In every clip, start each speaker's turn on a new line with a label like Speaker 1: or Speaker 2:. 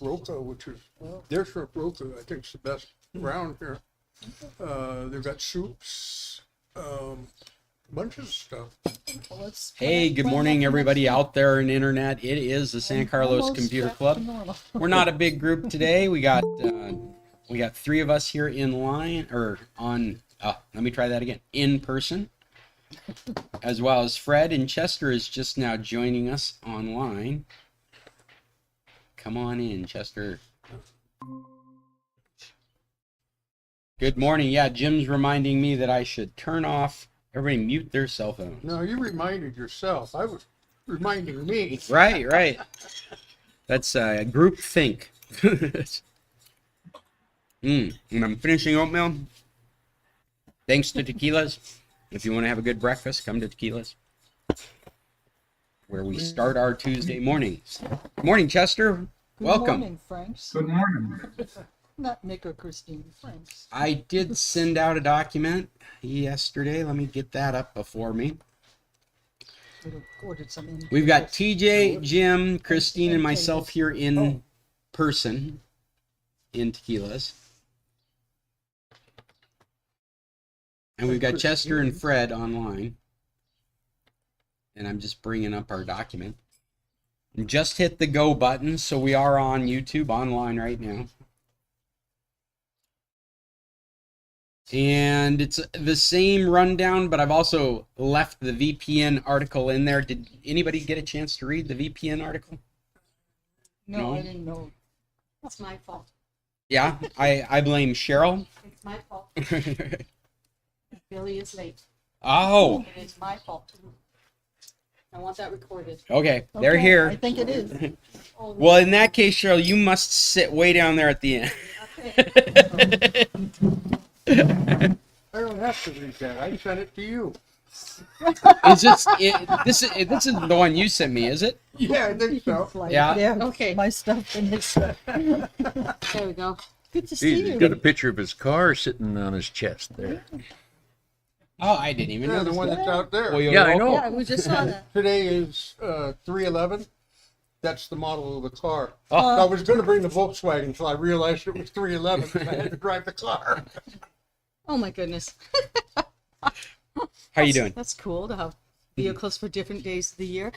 Speaker 1: roca, which is their shrimp roca. I think it's the best around here. They've got soups, bunch of stuff.
Speaker 2: Hey, good morning, everybody out there on the internet. It is the San Carlos Computer Club. We're not a big group today. We got three of us here in line, or on. Let me try that again. In person, as well as Fred, and Chester is just now joining us online. Come on in, Chester. Good morning. Yeah, Jim's reminding me that I should turn off. Everybody mute their cell phones.
Speaker 1: No, you reminded yourself. I was reminding me.
Speaker 2: Right. That's group think. And I'm finishing oatmeal. Thanks to Tequilas. If you want to have a good breakfast, come to Tequilas, where we start our Tuesday mornings. Good morning, Chester. Welcome.
Speaker 3: Good morning, Franks.
Speaker 4: Good morning.
Speaker 3: Not Nick or Christine, Franks.
Speaker 2: I did send out a document yesterday. Let me get that up before me.
Speaker 3: Ordered some
Speaker 2: We've got TJ, Jim, Christine, and myself here in person in Tequilas. And we've got Chester and Fred online. And I'm just bringing up our document. And just hit the go button, so we are on YouTube online right now. And it's the same rundown, but I've also left the VPN article in there. Did anybody get a chance to read the VPN article?
Speaker 3: No, I didn't know.
Speaker 5: That's my fault.
Speaker 2: Yeah, I blame Cheryl.
Speaker 5: It's my fault. Billy is late.
Speaker 2: Oh,
Speaker 5: It is my fault. I want that recorded.
Speaker 2: okay, they're
Speaker 3: Okay,
Speaker 2: here.
Speaker 3: I think it is.
Speaker 5: Oh,
Speaker 2: Well, in that case, Cheryl, you must sit way down there at the end.
Speaker 5: okay.
Speaker 1: I don't have to read that. I sent it to you.
Speaker 2: Is this is the one you sent me, is it?
Speaker 1: Yeah, I think so.
Speaker 3: Like,
Speaker 2: Yeah.
Speaker 5: Okay.
Speaker 3: My stuff and his stuff.
Speaker 5: There we go.
Speaker 3: Good to see
Speaker 4: He's
Speaker 3: you.
Speaker 4: got a picture of his car sitting on his chest there.
Speaker 2: Oh, I didn't even
Speaker 1: Yeah,
Speaker 2: know
Speaker 1: the one that's out there.
Speaker 4: Yeah, I know.
Speaker 5: Yeah, we just saw that.
Speaker 1: Today is 311. That's the model of the car.
Speaker 4: Oh.
Speaker 1: I was going to bring the Volkswagen until I realized it was 311. So I had to drive the car.
Speaker 5: Oh my goodness.
Speaker 2: How you doing?
Speaker 5: That's cool to have vehicles for different days of the year.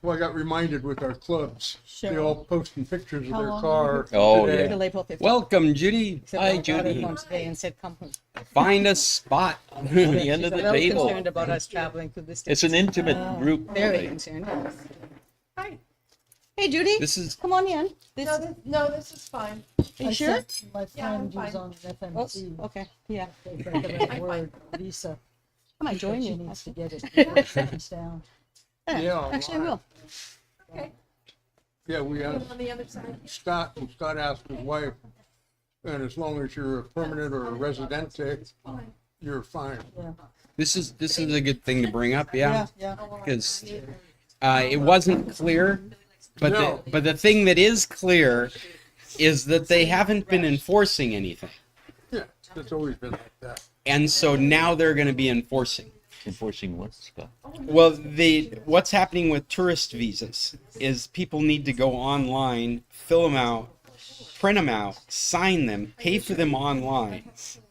Speaker 1: Well, I got reminded with our clubs. They all posting pictures of
Speaker 3: How
Speaker 1: their
Speaker 3: long
Speaker 1: car.
Speaker 4: Oh,
Speaker 1: today.
Speaker 4: yeah.
Speaker 5: Till April 15th.
Speaker 2: Welcome, Judy.
Speaker 5: Except
Speaker 2: Hi,
Speaker 5: I got it
Speaker 2: Judy.
Speaker 5: home today and said, come home.
Speaker 2: Find a spot.
Speaker 4: The end of
Speaker 5: She's
Speaker 4: the
Speaker 5: a little
Speaker 4: table.
Speaker 5: concerned about us traveling through this.
Speaker 4: It's an intimate group.
Speaker 5: Very concerned. Hi. Hey, Judy.
Speaker 2: This is
Speaker 5: Come on in.
Speaker 6: No, this is fine.
Speaker 5: Are you
Speaker 3: I
Speaker 5: sure?
Speaker 3: sent My friend
Speaker 6: I'm
Speaker 3: who's
Speaker 6: fine.
Speaker 3: on
Speaker 5: Oh,
Speaker 3: FMC.
Speaker 5: okay. Yeah.
Speaker 3: For the word visa.
Speaker 5: I might join
Speaker 3: She
Speaker 5: you.
Speaker 3: needs to get it before it shuts down.
Speaker 1: Yeah,
Speaker 5: Actually, I will.
Speaker 6: Okay.
Speaker 1: Yeah, we
Speaker 6: On
Speaker 1: have
Speaker 6: the other side.
Speaker 1: Scott, and Scott asked his wife, and as long as you're a permanent or a residente,
Speaker 6: Fine.
Speaker 1: you're fine.
Speaker 2: this is a good thing to bring up, yeah,
Speaker 3: Yeah.
Speaker 2: because it wasn't clear, but
Speaker 1: No.
Speaker 2: the thing that is clear is that they haven't been enforcing anything,
Speaker 1: Yeah, it's always been like that.
Speaker 2: and so now they're going to be enforcing.
Speaker 4: Enforcing what, Scott?
Speaker 2: Well, what's happening with tourist visas is people need to go online, fill them out, print them out, sign them, pay for them online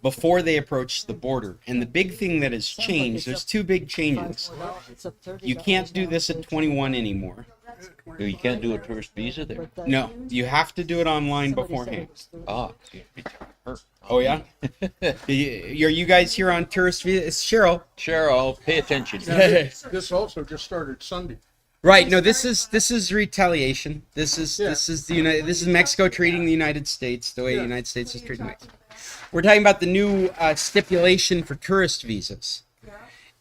Speaker 2: before they approach the border. And the big thing that has changed, there's two big changes.
Speaker 3: It's a $30
Speaker 2: You can't do
Speaker 3: now.
Speaker 2: this at 21 anymore.
Speaker 4: You can't do a tourist visa there.
Speaker 3: But that-
Speaker 2: No, you have to do it online
Speaker 3: somebody said
Speaker 2: beforehand.
Speaker 3: it was 30.
Speaker 4: Ah, her.
Speaker 2: Oh, yeah? Are you guys here on tourist visa? It's Cheryl.
Speaker 4: Cheryl, pay attention.
Speaker 1: This also just started Sunday.
Speaker 2: Right. No, this is retaliation. This is this is Mexico treating the United States the way the United States is treating Mexico. We're talking about the new stipulation for tourist visas,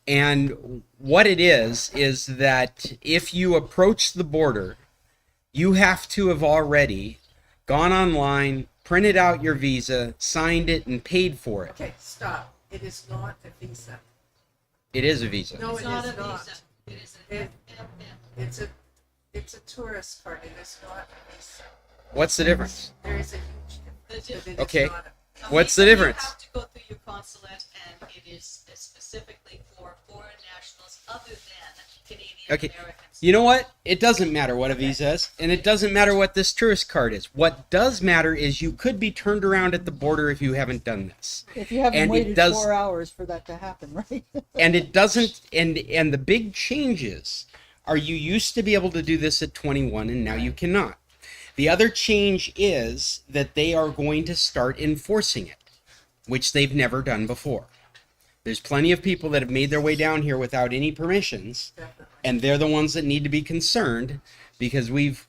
Speaker 2: and what it is that if you approach the border, you have to have already gone online, printed out your visa, signed it, and paid for it.
Speaker 6: Okay, stop. It is not a visa.
Speaker 2: It is a visa.
Speaker 6: No, it is not. It's a tourist card. It is not a visa.
Speaker 2: What's the difference?
Speaker 6: There is a huge difference. But it is
Speaker 2: Okay.
Speaker 6: not
Speaker 2: What's the difference?
Speaker 7: You have to go through your consulate, and it is specifically for foreign nationals other than Canadian
Speaker 2: Okay.
Speaker 7: Americans.
Speaker 2: You know what? It doesn't matter what a visa is, and it doesn't matter what this tourist card is. What does matter is you could be turned around at the border if you haven't done this.
Speaker 3: If you haven't
Speaker 2: And it
Speaker 3: waited
Speaker 2: does-
Speaker 3: 4 hours for that to happen, right?
Speaker 2: And it doesn't, and the big changes are you used to be able to do this at 21 and now you cannot. The other change is that they are going to start enforcing it, which they've never done before. There's plenty of people that have made their way down here without any permissions, and they're the ones that need to be concerned because we've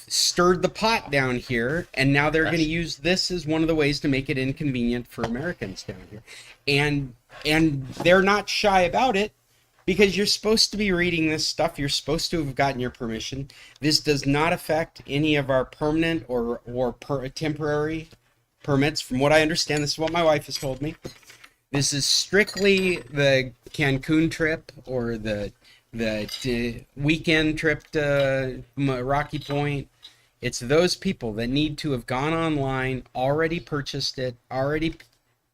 Speaker 2: stirred the pot down here, and now they're going to use this as one of the ways to make it inconvenient for Americans down here. And they're not shy about it because you're supposed to be reading this stuff. You're supposed to have gotten your permission. This does not affect any of our permanent or temporary permits. From what I understand, this is what my wife has told me. This is strictly the Cancun trip or the weekend trip to Rocky Point. It's those people that need to have gone online, already purchased it, already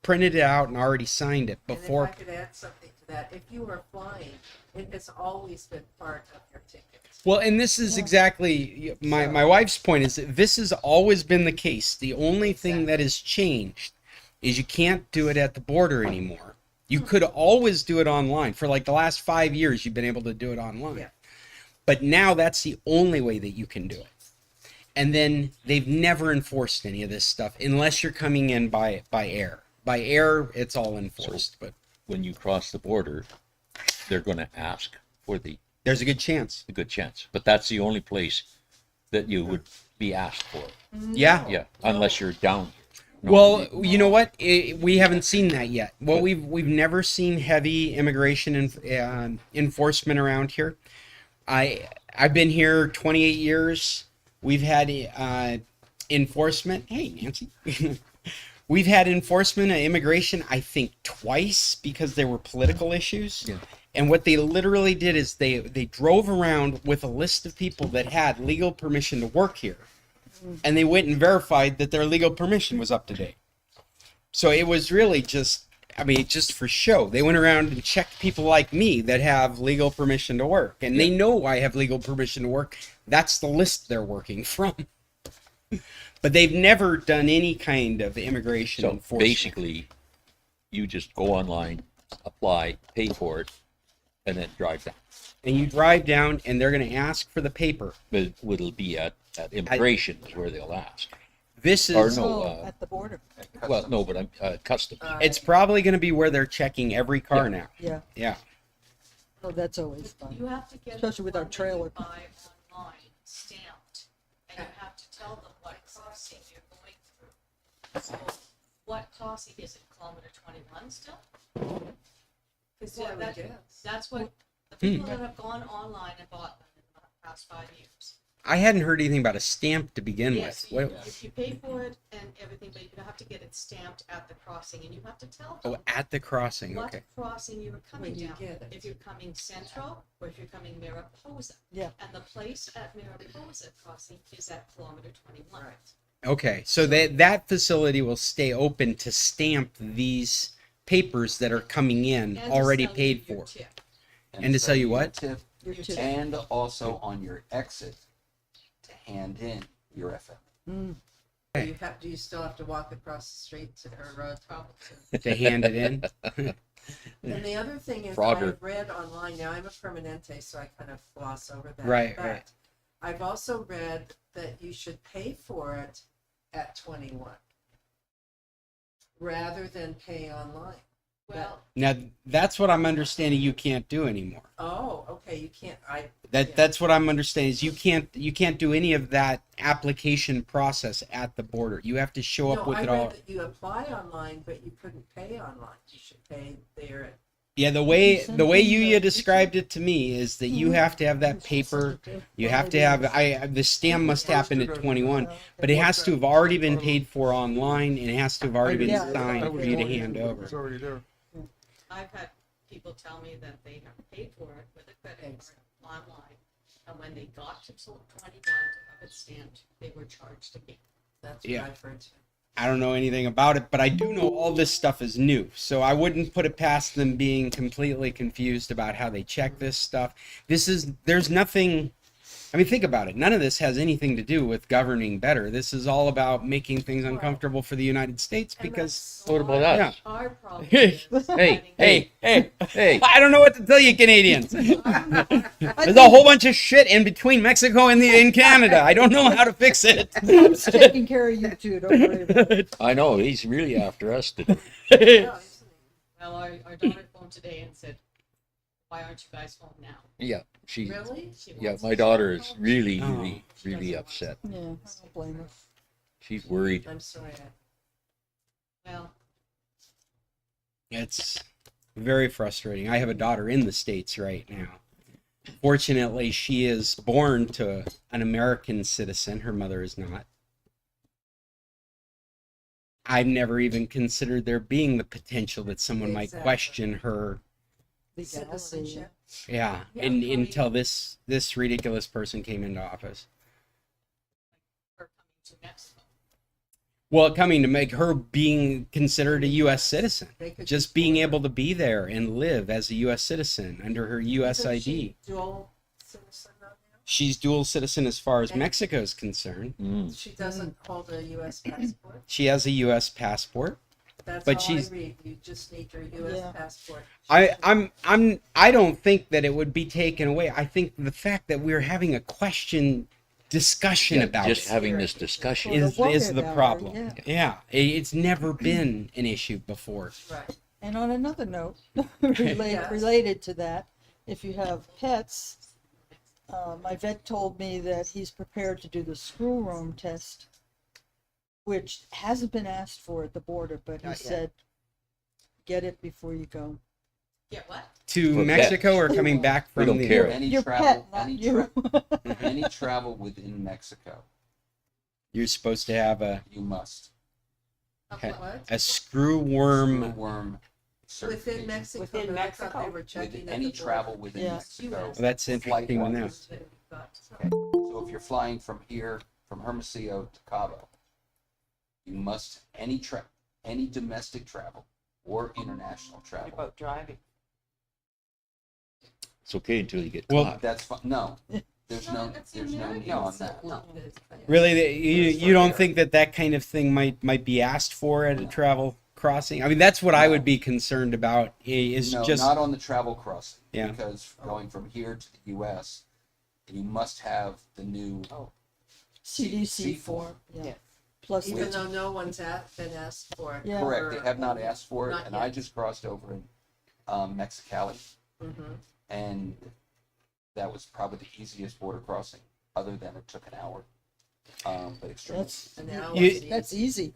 Speaker 2: printed it out, and already signed it before.
Speaker 6: And if I could add something to that, if you are flying, it has always been part of your tickets.
Speaker 2: Well, and this is exactly my wife's point is that this has always been the case. The only thing that has changed is you can't do it at the border anymore. You could always do it online. For like the last 5 years, you've been able to do it online.
Speaker 6: Yeah.
Speaker 2: But now that's the only way that you can do it. And then they've never enforced any of this stuff unless you're coming in by air. By air, it's all enforced. But
Speaker 4: When you cross the border, they're going to ask for the
Speaker 2: there's a good chance.
Speaker 4: good chance. But that's the only place that you would be asked for.
Speaker 2: Yeah.
Speaker 4: Yeah, unless you're down here. No,
Speaker 2: Well, you know what? We haven't seen that yet. Well, we've never seen heavy immigration enforcement around here. I've been here 28 years. We've had enforcement. Hey, Nancy. We've had enforcement of immigration, I think, twice because there were political issues.
Speaker 4: Yeah.
Speaker 2: And what they literally did is they drove around with a list of people that had legal permission to work here. And they went and verified that their legal permission was up to date. So it was really just for show. They went around and checked people like me that have legal permission to work. And they know I have legal permission to work. That's the list they're working from. But they've never done any kind of immigration
Speaker 4: So
Speaker 2: enforcement.
Speaker 4: basically, you just go online, apply, pay for it, and then drive down.
Speaker 2: And you drive down and they're going to ask for the paper.
Speaker 4: But it'll be at immigration is where they'll ask.
Speaker 2: This
Speaker 4: Or
Speaker 2: is,
Speaker 4: no,
Speaker 3: At the border.
Speaker 4: well, no, but I'm customs.
Speaker 2: it's probably going to be where they're checking every car now.
Speaker 3: Yeah.
Speaker 2: Yeah.
Speaker 3: Oh, that's always fun.
Speaker 7: You have to get
Speaker 3: Especially with our
Speaker 7: one that
Speaker 3: trailer.
Speaker 7: you buy online stamped, and you have to tell them what crossing you're going through. So, what crossing is it? Kilometer 21 still? Because
Speaker 6: I would guess.
Speaker 7: that's what the people that have gone online and bought them in the past 5 years.
Speaker 2: I hadn't heard anything about a stamp to begin
Speaker 7: Yes,
Speaker 2: with.
Speaker 7: you pay for it and everything, but you have to get it stamped at the crossing, and you have to tell
Speaker 2: Oh,
Speaker 7: them
Speaker 2: at the crossing.
Speaker 7: what
Speaker 2: Okay.
Speaker 7: crossing you're coming
Speaker 6: When you
Speaker 7: down.
Speaker 6: get it.
Speaker 7: If you're coming Central or if you're coming Mariposa.
Speaker 3: Yeah.
Speaker 7: And the place at Mariposa crossing is at kilometer 21.
Speaker 2: Okay. So that facility will stay open to stamp these papers that are coming in
Speaker 7: And to
Speaker 2: already
Speaker 7: sell you
Speaker 2: paid
Speaker 7: your
Speaker 2: for.
Speaker 7: tip.
Speaker 2: And to tell you what?
Speaker 8: Tip,
Speaker 3: Your tip.
Speaker 8: and also on your exit to hand in your FM.
Speaker 6: Do you still have to walk across the street to her road?
Speaker 2: To hand it in.
Speaker 6: And the other thing is,
Speaker 4: Frogger.
Speaker 6: I've read online, now I'm a permanente, so I kind of gloss over that.
Speaker 2: Right,
Speaker 6: but
Speaker 2: right.
Speaker 6: I've also read that you should pay for it at 21 rather than pay online.
Speaker 7: Well,
Speaker 2: Now that's what I'm understanding you can't do anymore.
Speaker 6: Oh, okay, you can't,
Speaker 2: That's what I'm understanding is you can't do any of that application process at the border. You have to show up
Speaker 6: no,
Speaker 2: with
Speaker 6: I
Speaker 2: it
Speaker 6: read
Speaker 2: all.
Speaker 6: that you apply online, but you couldn't pay online. You should pay there at
Speaker 2: Yeah, the way
Speaker 3: Something
Speaker 2: you
Speaker 3: that-
Speaker 2: described it to me is that you have to have that paper. You have to have the stamp must happen at 21, but it has to have already been paid for online and it has to have already been
Speaker 3: Yeah.
Speaker 2: signed for you to hand over.
Speaker 1: It's already there.
Speaker 7: I've had people tell me that they have paid for it with a credit card online, and when they got to 21 to have it stamped, they were charged again.
Speaker 6: that's
Speaker 2: Yeah.
Speaker 6: what I've heard too.
Speaker 2: I don't know anything about it, but I do know all this stuff is new. So I wouldn't put it past them being completely confused about how they check this stuff. There's nothing, I mean, think about it. None of this has anything to do with governing better. This is all about making things uncomfortable for the United States because,
Speaker 4: What about us?
Speaker 2: yeah.
Speaker 7: Our problem is
Speaker 2: Hey,
Speaker 4: Hey,
Speaker 2: I don't know what to tell you, Canadians. There's a whole bunch of shit in between Mexico and Canada. I don't know how to fix it.
Speaker 3: It's taking care of you too, don't worry about it.
Speaker 4: I know, he's really after us today.
Speaker 6: Yeah, isn't it?
Speaker 7: Well, our daughter phoned today and said, why aren't you guys home now?
Speaker 4: Yeah,
Speaker 6: Really?
Speaker 7: She
Speaker 4: yeah,
Speaker 7: wants
Speaker 4: my
Speaker 7: to
Speaker 4: daughter
Speaker 7: stay
Speaker 4: is
Speaker 7: home.
Speaker 4: really,
Speaker 2: Oh.
Speaker 4: really, really upset.
Speaker 3: Yeah, I don't blame her.
Speaker 4: She's worried.
Speaker 6: I'm sorry.
Speaker 7: Well,
Speaker 2: It's very frustrating. I have a daughter in the States right now. Fortunately, she is born to an American citizen. Her mother is not. I've never even considered there being the potential that someone might
Speaker 6: Exactly.
Speaker 2: question her.
Speaker 3: Legality.
Speaker 6: Citizenship.
Speaker 2: Yeah,
Speaker 7: Yeah,
Speaker 2: until this ridiculous person came into office.
Speaker 7: we're coming to Mexico.
Speaker 2: Well, coming to make her being considered a U.S. citizen,
Speaker 6: They could
Speaker 2: just being able to be there and live as a U.S. citizen under her U.S.
Speaker 6: Isn't
Speaker 2: ID.
Speaker 6: she dual citizen now?
Speaker 2: She's dual citizen as far as
Speaker 6: And-
Speaker 2: Mexico is concerned.
Speaker 4: Mm.
Speaker 6: She doesn't hold a U.S. passport.
Speaker 2: She has a U.S. passport.
Speaker 6: That's
Speaker 2: But
Speaker 6: all
Speaker 2: she's-
Speaker 6: I read. You just need your U.S.
Speaker 3: Yeah.
Speaker 6: passport.
Speaker 2: I don't think that it would be taken away. I think the fact that we're having a question discussion
Speaker 4: Yeah,
Speaker 2: about
Speaker 4: just
Speaker 2: it
Speaker 4: having this discussion.
Speaker 3: Well,
Speaker 2: is
Speaker 3: the worry
Speaker 2: the
Speaker 3: about her,
Speaker 2: problem.
Speaker 3: yeah.
Speaker 2: Yeah, it's never been an issue before.
Speaker 6: Right.
Speaker 3: And on another note,
Speaker 6: Yes.
Speaker 3: related to that, if you have pets, my vet told me that he's prepared to do the screw worm test, which hasn't been asked for at the border, but he
Speaker 2: Not yet.
Speaker 3: said, get it before you go.
Speaker 7: Get what?
Speaker 2: To
Speaker 4: For
Speaker 2: Mexico or coming back
Speaker 4: We
Speaker 2: from
Speaker 4: don't
Speaker 2: the
Speaker 4: care.
Speaker 8: Any
Speaker 3: Your
Speaker 8: travel,
Speaker 3: pet, not
Speaker 8: any,
Speaker 3: you.
Speaker 8: any travel within Mexico,
Speaker 2: You're supposed to have
Speaker 8: you must.
Speaker 2: Okay.
Speaker 6: What?
Speaker 2: a screw worm.
Speaker 8: Worm certification.
Speaker 6: Within Mexico,
Speaker 5: Within
Speaker 6: but I thought they
Speaker 5: Mexico?
Speaker 6: were checking
Speaker 8: With
Speaker 6: at
Speaker 8: any
Speaker 6: the border.
Speaker 8: travel within
Speaker 3: Yeah.
Speaker 8: Mexico.
Speaker 2: That's interesting to know.
Speaker 8: flight-wise.
Speaker 6: But-
Speaker 8: So if you're flying from here, from Hermosillo to Cabo, you must, any domestic travel or international
Speaker 5: What
Speaker 8: travel.
Speaker 5: about driving?
Speaker 4: It's okay until you get
Speaker 2: Well,
Speaker 4: caught.
Speaker 8: That's fine, no, there's no
Speaker 7: that's the
Speaker 8: need
Speaker 7: American
Speaker 8: on
Speaker 7: stuff.
Speaker 8: that.
Speaker 7: No.
Speaker 2: Really, you don't think that kind of thing might be asked for at a travel crossing? I mean, that's what I would be concerned about. Is
Speaker 8: No,
Speaker 2: just
Speaker 8: not on the travel crossing.
Speaker 2: Yeah.
Speaker 8: Because going from here to the US, you must have the new,
Speaker 3: CDC form, yeah.
Speaker 5: Yeah.
Speaker 3: Plus,
Speaker 6: Even
Speaker 3: the-
Speaker 6: though no one's been asked for it.
Speaker 3: Yeah.
Speaker 8: correct, they have not asked for it,
Speaker 6: Not
Speaker 8: and I
Speaker 6: yet.
Speaker 8: just crossed over in Mexicali,
Speaker 6: Mhm.
Speaker 8: and that was probably the easiest border crossing, other than it took an hour. But extremely.
Speaker 3: that's,
Speaker 6: And now
Speaker 2: You-
Speaker 6: it's
Speaker 3: that's easy.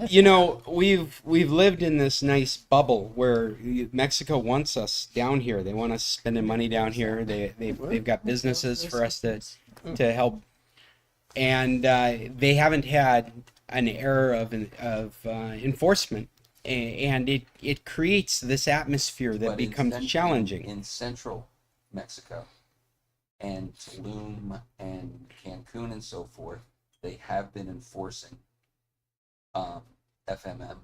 Speaker 2: you know, we've lived in this nice bubble where Mexico wants us down here. They want us spending money down here. They've got businesses for us to help, and they haven't had an era of enforcement, and it creates this atmosphere that
Speaker 8: But in
Speaker 2: becomes
Speaker 8: cent-
Speaker 2: challenging.
Speaker 8: In central Mexico and Tulum and Cancun and so forth, they have been enforcing FMM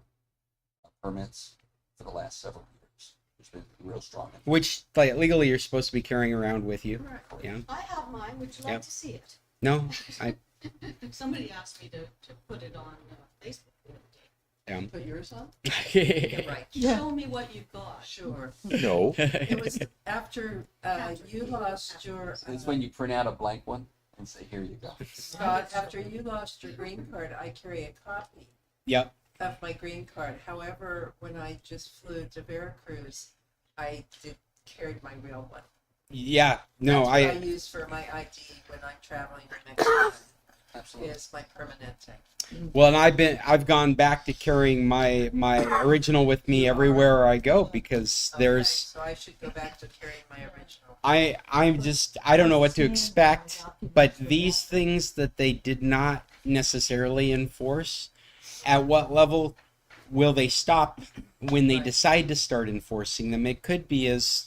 Speaker 8: permits for the last several years. There's been real strong.
Speaker 2: Which, like, legally, you're supposed to be carrying around with you.
Speaker 6: Right.
Speaker 2: Yeah.
Speaker 7: I have mine. Would you like
Speaker 2: Yep.
Speaker 7: to see it?
Speaker 2: No, I
Speaker 7: Somebody asked me to put it on Facebook the other day.
Speaker 6: Put yours on?
Speaker 2: yeah.
Speaker 6: You're right.
Speaker 3: Yeah.
Speaker 7: Show me what you've got.
Speaker 6: Sure.
Speaker 4: No,
Speaker 6: It was after you lost your,
Speaker 8: It's when you print out a blank one and say, here you go.
Speaker 6: Scott, after you lost your green card, I carry a copy
Speaker 2: Yep.
Speaker 6: of my green card. However, when I just flew to Veracruz, I carried my real one.
Speaker 2: Yeah. No,
Speaker 6: That's what I
Speaker 2: I
Speaker 6: use for my ID when I'm traveling to Mexico.
Speaker 8: Absolutely.
Speaker 6: Is my Permanente.
Speaker 2: well, and I've gone back to carrying my original with me everywhere I go because
Speaker 6: Okay,
Speaker 2: there's
Speaker 6: so I should go back to carrying my original.
Speaker 2: I don't know what to expect, but these things that they did not necessarily enforce, at what level will they stop when they
Speaker 6: Right.
Speaker 2: decide to start enforcing them? It could be as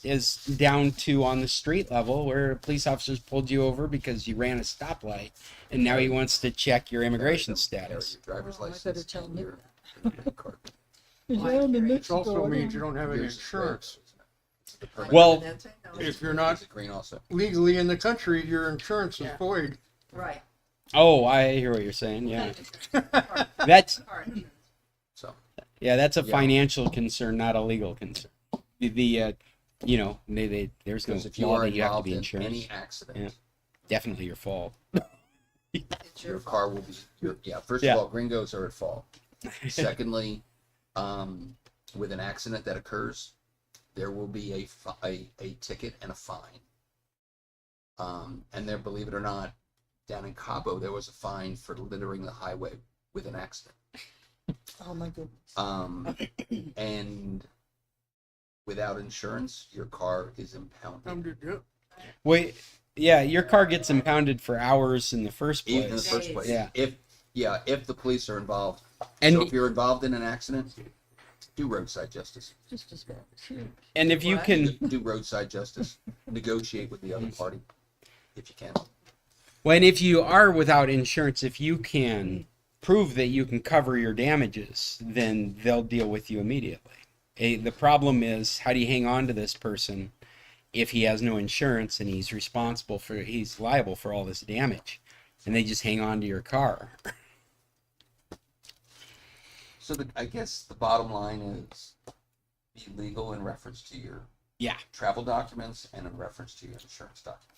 Speaker 2: down to on the street level where a police officer's pulled you over because you ran a stoplight, and now he wants to check your immigration status.
Speaker 8: Your driver's
Speaker 3: Oh, I
Speaker 8: license.
Speaker 3: better tell
Speaker 8: and
Speaker 3: me
Speaker 8: your card.
Speaker 3: Yeah, I'm in
Speaker 1: It
Speaker 3: Mexico,
Speaker 1: also
Speaker 3: I
Speaker 1: means
Speaker 3: don't-
Speaker 1: you don't have any
Speaker 8: Yours is red.
Speaker 1: insurance.
Speaker 8: It's the permit.
Speaker 2: Well,
Speaker 6: Permanente? No,
Speaker 1: If you're
Speaker 8: Is
Speaker 1: not
Speaker 8: it green also?
Speaker 1: legally in the country, your insurance is
Speaker 6: Yeah.
Speaker 1: void.
Speaker 6: right.
Speaker 2: Oh, I hear what you're saying. Yeah,
Speaker 6: Part-
Speaker 2: that's
Speaker 6: part.
Speaker 8: So,
Speaker 2: that's a
Speaker 8: Yeah.
Speaker 2: financial concern, not a legal concern. You know, there's no
Speaker 8: because if you
Speaker 2: law
Speaker 8: are
Speaker 2: that you have to
Speaker 8: involved
Speaker 2: be
Speaker 8: in
Speaker 2: insured.
Speaker 8: any accident,
Speaker 2: Yeah. Definitely your fault.
Speaker 6: It's
Speaker 8: your
Speaker 6: your
Speaker 8: car will be, first
Speaker 2: Yeah.
Speaker 8: of all, gringos are at fault. Secondly, with an accident that occurs, there will be a ticket and a fine. And there, believe it or not, down in Cabo, there was a fine for littering the highway with an accident.
Speaker 3: Oh, my goodness.
Speaker 8: And without insurance, your car is impounded.
Speaker 2: Wait, yeah, your car gets impounded for hours in the first place.
Speaker 8: Even in the first place.
Speaker 2: Yeah.
Speaker 8: If the police are involved.
Speaker 2: And
Speaker 8: So if you're involved in an accident, do roadside justice.
Speaker 3: Just as bad as here.
Speaker 2: and if you
Speaker 6: What?
Speaker 2: can,
Speaker 8: Do roadside justice. Negotiate with the other party if you can.
Speaker 2: when if you are without insurance, if you can prove that you can cover your damages, then they'll deal with you immediately. The problem is, how do you hang on to this person if he has no insurance and he's liable for all this damage, and they just hang on to your car?
Speaker 8: So I guess the bottom line is be legal in reference to your
Speaker 2: Yeah.
Speaker 8: travel documents and in reference to your insurance documents.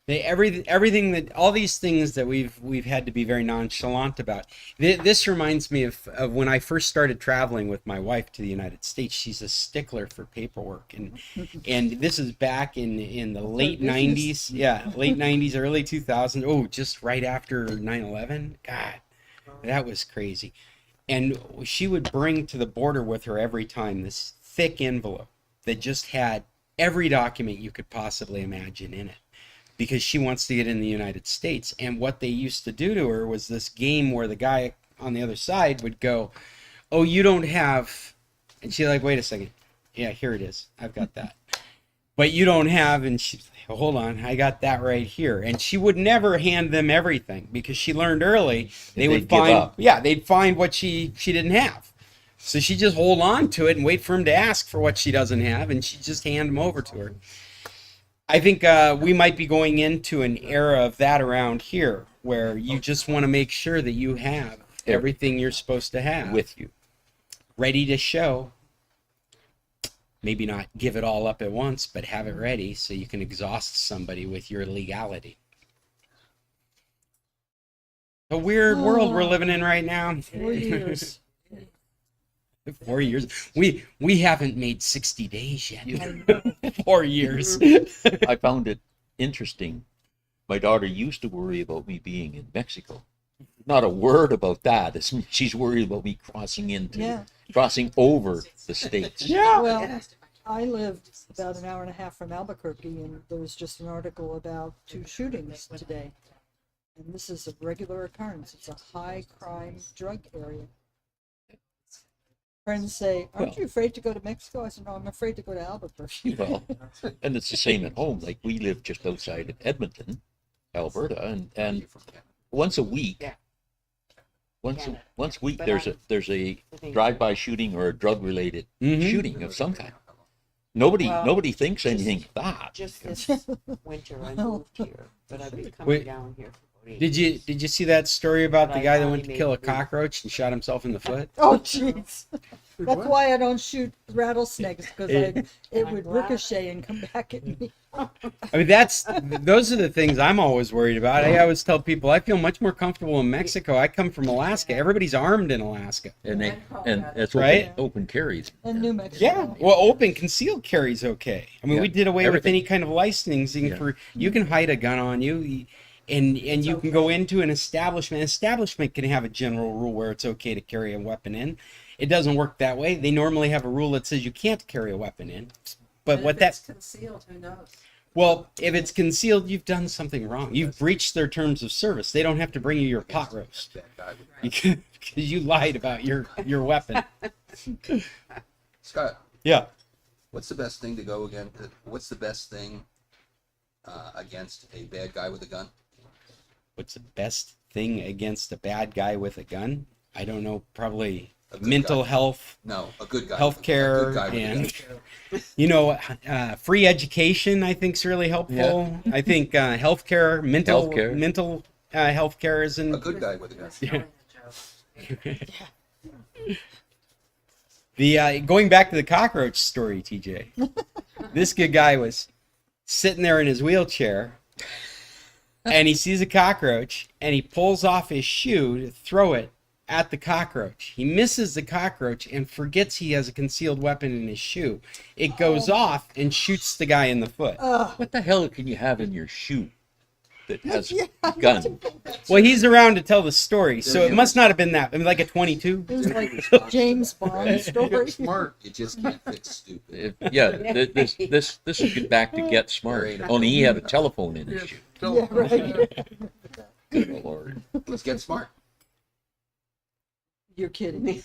Speaker 2: Everything that all these things that we've had to be very nonchalant about. This reminds me of when I first started traveling with my wife to the United States. She's a stickler for paperwork, and this is back in the late '90s. Yeah, late '90s, early 2000s. Oh, just right after 9/11. God, that was crazy. And she would bring to the border with her every time this thick envelope that just had every document you could possibly imagine in it, because she wants to get in the United States. And what they used to do to her was this game where the guy on the other side would go, "Oh, you don't have," and she's like, "Wait a second. Yeah, here it is. I've got that. But you don't have," and she's like, "Hold on, I got that right here." And she would never hand them everything because she learned early they would
Speaker 4: They'd give
Speaker 2: find,
Speaker 4: up.
Speaker 2: yeah, they'd find what she didn't have. So she just hold on to it and wait for him to ask for what she doesn't have, and she just hand them over to her. I think we might be going into an era of that around here, where you just want to make sure that you have everything you're supposed to have
Speaker 4: with you.
Speaker 2: ready to show. Maybe not give it all up at once, but have it ready so you can exhaust somebody with your legality. A weird world we're living in right now.
Speaker 3: 4 years.
Speaker 2: 4 years. We haven't made 60 days yet. 4 years.
Speaker 4: I found it interesting. My daughter used to worry about me being in Mexico. Not a word about that. She's worried about me crossing over the states.
Speaker 2: Yeah.
Speaker 3: Well, I lived about an hour and a half from Albuquerque, and there was just an article about 2 shootings today. And this is a regular occurrence. It's a high crime drug area. Friends say, "Aren't you afraid to go to Mexico?" I said, "No, I'm afraid to go to Albuquerque."
Speaker 4: Well, and it's the same at home. Like, we live just outside of Edmonton, Alberta, and once a week, once a week, there's a drive-by shooting or a drug-related
Speaker 2: Mhm.
Speaker 4: shooting of some kind. Nobody thinks anything of that.
Speaker 5: Just this winter I moved here, but I've been coming
Speaker 2: Wait.
Speaker 5: down here for 8
Speaker 2: Did you see that story about the
Speaker 5: But I
Speaker 2: guy that
Speaker 5: thought
Speaker 2: went
Speaker 5: he
Speaker 2: to
Speaker 5: made
Speaker 2: kill a
Speaker 5: it weird.
Speaker 2: cockroach and shot himself in the foot?
Speaker 3: Oh, jeez. That's
Speaker 1: What?
Speaker 3: why I don't shoot rattlesnakes, because it
Speaker 5: I'm
Speaker 3: would
Speaker 5: glad.
Speaker 3: ricochet and come back at me.
Speaker 2: I mean, those are the things I'm always worried about. I always tell people I feel much more comfortable in Mexico. I come from Alaska. Everybody's armed in Alaska.
Speaker 4: And it's
Speaker 2: Right?
Speaker 4: open carries.
Speaker 3: And New Mexico.
Speaker 2: Yeah, well, open concealed carry's okay. I mean,
Speaker 4: Yeah,
Speaker 2: we did away
Speaker 4: everything.
Speaker 2: with any kind of licensing
Speaker 4: Yeah.
Speaker 2: for. You can hide a gun on you, and you can go into an establishment. An establishment can have a general rule where it's okay to carry a weapon in. It doesn't work that way. They normally have a rule that says you can't carry a weapon in. But what
Speaker 6: if
Speaker 2: that
Speaker 6: it's concealed, who knows?
Speaker 2: Well, if it's concealed, you've done something wrong. You've breached their terms of service. They don't have to bring you your pot roast
Speaker 8: Bad guy with
Speaker 2: because you lied about your weapon.
Speaker 8: Scott,
Speaker 2: Yeah.
Speaker 8: what's the best thing to go again? What's the best thing against a bad guy with a gun?
Speaker 2: What's the best thing against a bad guy with a gun? I don't know. Probably
Speaker 8: A good
Speaker 2: mental
Speaker 8: guy.
Speaker 2: health,
Speaker 8: No, a good guy.
Speaker 2: healthcare,
Speaker 8: A good guy with a
Speaker 2: and
Speaker 8: gun.
Speaker 2: free education. I think is really helpful. I think healthcare, mental healthcare is
Speaker 8: A
Speaker 2: in.
Speaker 8: good guy with a gun.
Speaker 6: Telling a joke.
Speaker 2: The going back to the cockroach story, TJ. This good guy was sitting there in his wheelchair, and he sees a cockroach, and he pulls off his shoe to throw it at the cockroach. He misses the cockroach and forgets he has a concealed weapon in his shoe. It goes off and shoots the guy in the foot.
Speaker 4: What the hell can you have in your shoe that has a gun?
Speaker 2: Well, he's around to tell the story, so it must not have been that. I mean, like a 22.
Speaker 3: It was like James Bond story.
Speaker 1: Smart.
Speaker 8: You just can't fix stupid.
Speaker 4: This is get back to Get Smart. Only he had a telephone in his
Speaker 1: Yes.
Speaker 4: shoe.
Speaker 3: Yeah, right.
Speaker 4: Good Lord.
Speaker 8: Let's get smart.
Speaker 3: You're kidding.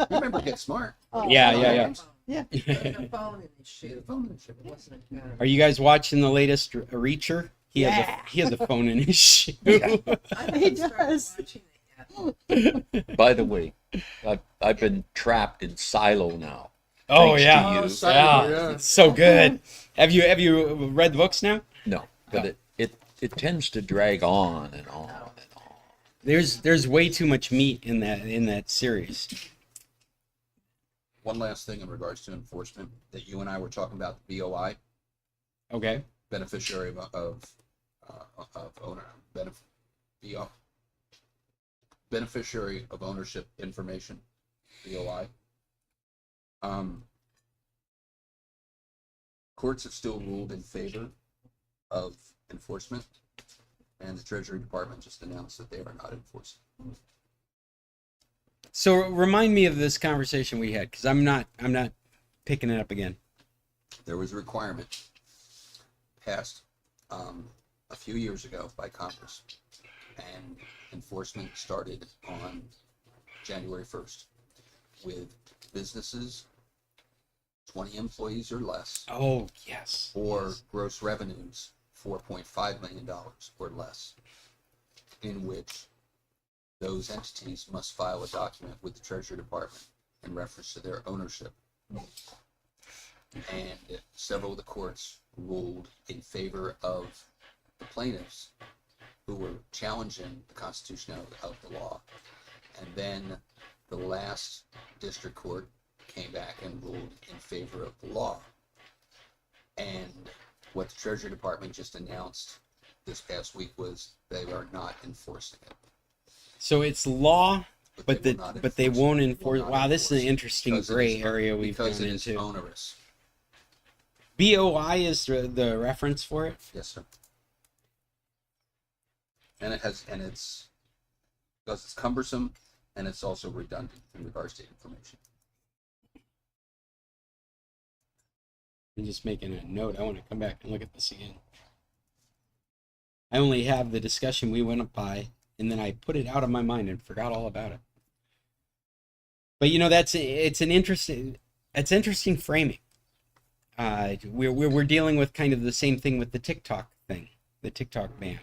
Speaker 8: Remember Get Smart?
Speaker 3: Oh,
Speaker 2: Yeah.
Speaker 3: Yeah.
Speaker 6: He had a phone in his shoe. It wasn't a gun.
Speaker 2: Are you guys watching the latest Reacher? He has a phone in his shoe.
Speaker 6: I
Speaker 3: He
Speaker 6: haven't started
Speaker 3: does.
Speaker 6: watching it yet.
Speaker 4: By the way, I've been trapped in Silo now.
Speaker 2: Oh
Speaker 4: Thanks
Speaker 2: yeah,
Speaker 4: to you.
Speaker 1: Oh, Silo,
Speaker 2: yeah,
Speaker 1: yeah.
Speaker 2: it's so good. Have you read the books now?
Speaker 4: No, but it tends to drag on and on and on.
Speaker 2: There's way too much meat in that series.
Speaker 8: One last thing in regards to enforcement that you and I were talking about, the BOI,
Speaker 2: Okay.
Speaker 8: beneficiary of owner, beneficiary of ownership information, BOI. Courts have still ruled in favor of enforcement, and the Treasury Department just announced that they are not enforcing.
Speaker 2: So remind me of this conversation we had, because I'm not picking it up again.
Speaker 8: There was a requirement passed a few years ago by Congress, and enforcement started on January 1st with businesses 20 employees or less,
Speaker 2: Oh yes.
Speaker 8: or gross revenues $4.5 million or less, in which those entities must file a document with the Treasury Department in reference to their ownership. And several of the courts ruled in favor of the plaintiffs who were challenging the constitutionality of the law. And then the last district court came back and ruled in favor of the law. And what the Treasury Department just announced this past week was they are not enforcing it.
Speaker 2: So it's law, but
Speaker 8: they will not
Speaker 2: they
Speaker 8: enforce it.
Speaker 2: won't
Speaker 8: Will
Speaker 2: enforce.
Speaker 8: not
Speaker 2: Wow, this is an
Speaker 8: enforce it
Speaker 2: interesting
Speaker 8: because it
Speaker 2: gray
Speaker 8: is-
Speaker 2: area we've gone
Speaker 8: because it is
Speaker 2: into.
Speaker 8: onerous.
Speaker 2: BOI is the reference for it.
Speaker 8: Yes, sir. And it's because it's cumbersome, and it's also redundant in regards to information.
Speaker 2: I'm just making a note. I want to come back and look at this again. I only have the discussion we went up by, and then I put it out of my mind and forgot all about it. But it's interesting framing. We're dealing with kind of the same thing with the TikTok thing, the TikTok ban,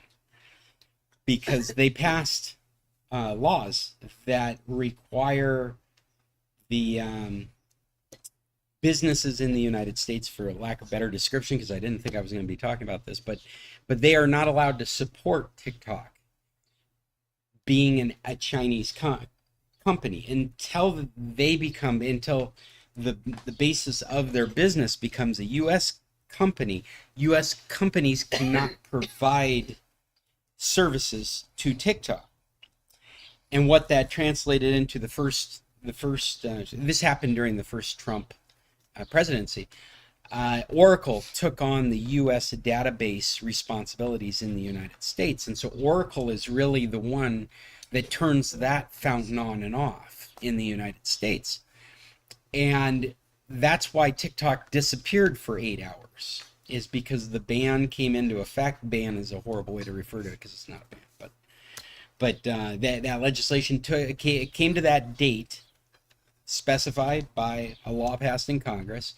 Speaker 2: because they passed laws that require the businesses in the United States, for lack of better description, because I didn't think I was going to be talking about this, but they are not allowed to support TikTok being a Chinese company until the basis of their business becomes a U.S. company. U.S. companies cannot provide services to TikTok. And what that translated into this happened during the first Trump presidency. Oracle took on the U.S. database responsibilities in the United States. And so Oracle is really the one that turns that fountain on and off in the United States. And that's why TikTok disappeared for 8 hours is because the ban came into effect. Ban is a horrible way to refer to it because it's not a ban, but that legislation came to that date specified by a law passed in Congress,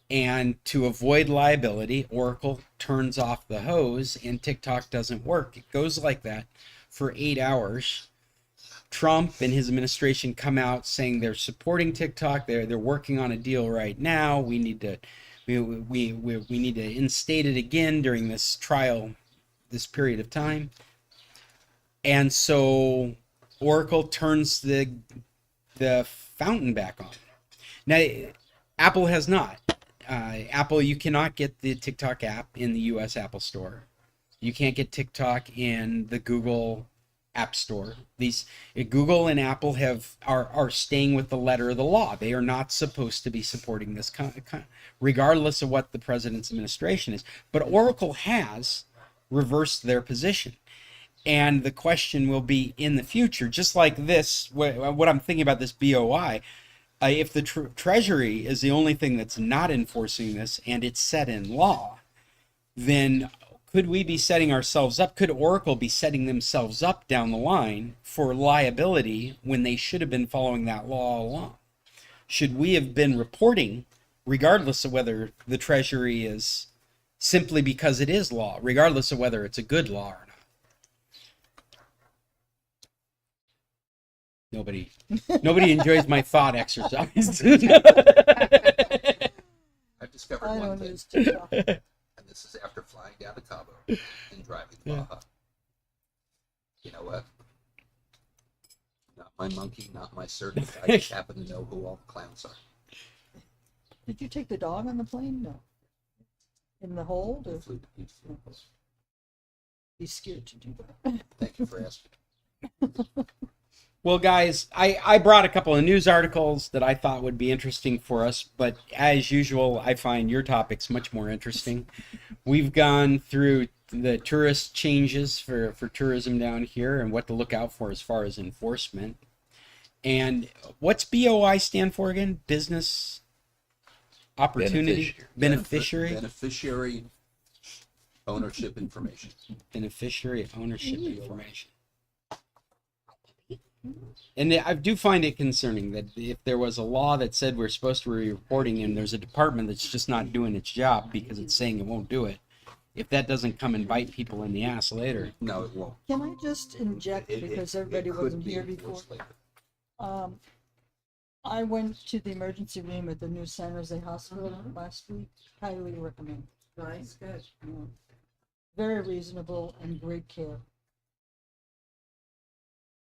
Speaker 2: and to avoid liability, Oracle turns off the hose and TikTok doesn't work. It goes like that for 8 hours. Trump and his administration come out saying they're supporting TikTok. They're working on a deal right now. We need to instate it again during this trial, this period of time. And so Oracle turns the fountain back on. Now, Apple has not. Apple, you cannot get the TikTok app in the U.S. Apple Store. You can't get TikTok in the Google App Store. Google and Apple are staying with the letter of the law. They are not supposed to be supporting this, regardless of what the president's administration is. But Oracle has reversed their position. And the question will be in the future, just like this, what I'm thinking about this BOI, if the Treasury is the only thing that's not enforcing this and it's set in law, then could we be setting ourselves up? Could Oracle be setting themselves up down the line for liability when they should have been following that law all along? Should we have been reporting, regardless of whether the Treasury is simply because it is law, regardless of whether it's a good law or not? Nobody enjoys my thought exercise.
Speaker 8: I've discovered
Speaker 3: I
Speaker 8: one
Speaker 3: don't
Speaker 8: thing,
Speaker 3: use TikTok.
Speaker 8: and this is after flying down to Cabo and driving to Baja. You know what? Not my monkey, not my circus. I just happen to know who all the clowns are.
Speaker 3: Did you take the dog on the plane? No. In the hold? Or
Speaker 8: He flew.
Speaker 3: be scared to do that?
Speaker 8: Thank you for asking.
Speaker 2: Well, guys, I brought a couple of news articles that I thought would be interesting for us, but as usual, I find your topics much more interesting. We've gone through the tourist changes for tourism down here and what to look out for as far as enforcement. And what's BOI stand for again? Business Opportunity Beneficiary
Speaker 8: Beneficiary ownership information.
Speaker 2: Beneficiary Ownership Information. And I do find it concerning that if there was a law that said we're supposed to be reporting and there's a department that's just not doing its job because it's saying it won't do it, if that doesn't come and bite people in the ass later.
Speaker 8: No, it won't.
Speaker 3: Can I just inject, because everybody
Speaker 8: could
Speaker 3: wasn't
Speaker 8: be
Speaker 3: here before?
Speaker 8: enforced later.
Speaker 3: I went to the emergency room at the new San Jose Hospital last week. Highly recommend.
Speaker 6: Nice, good.
Speaker 3: Very reasonable and great care.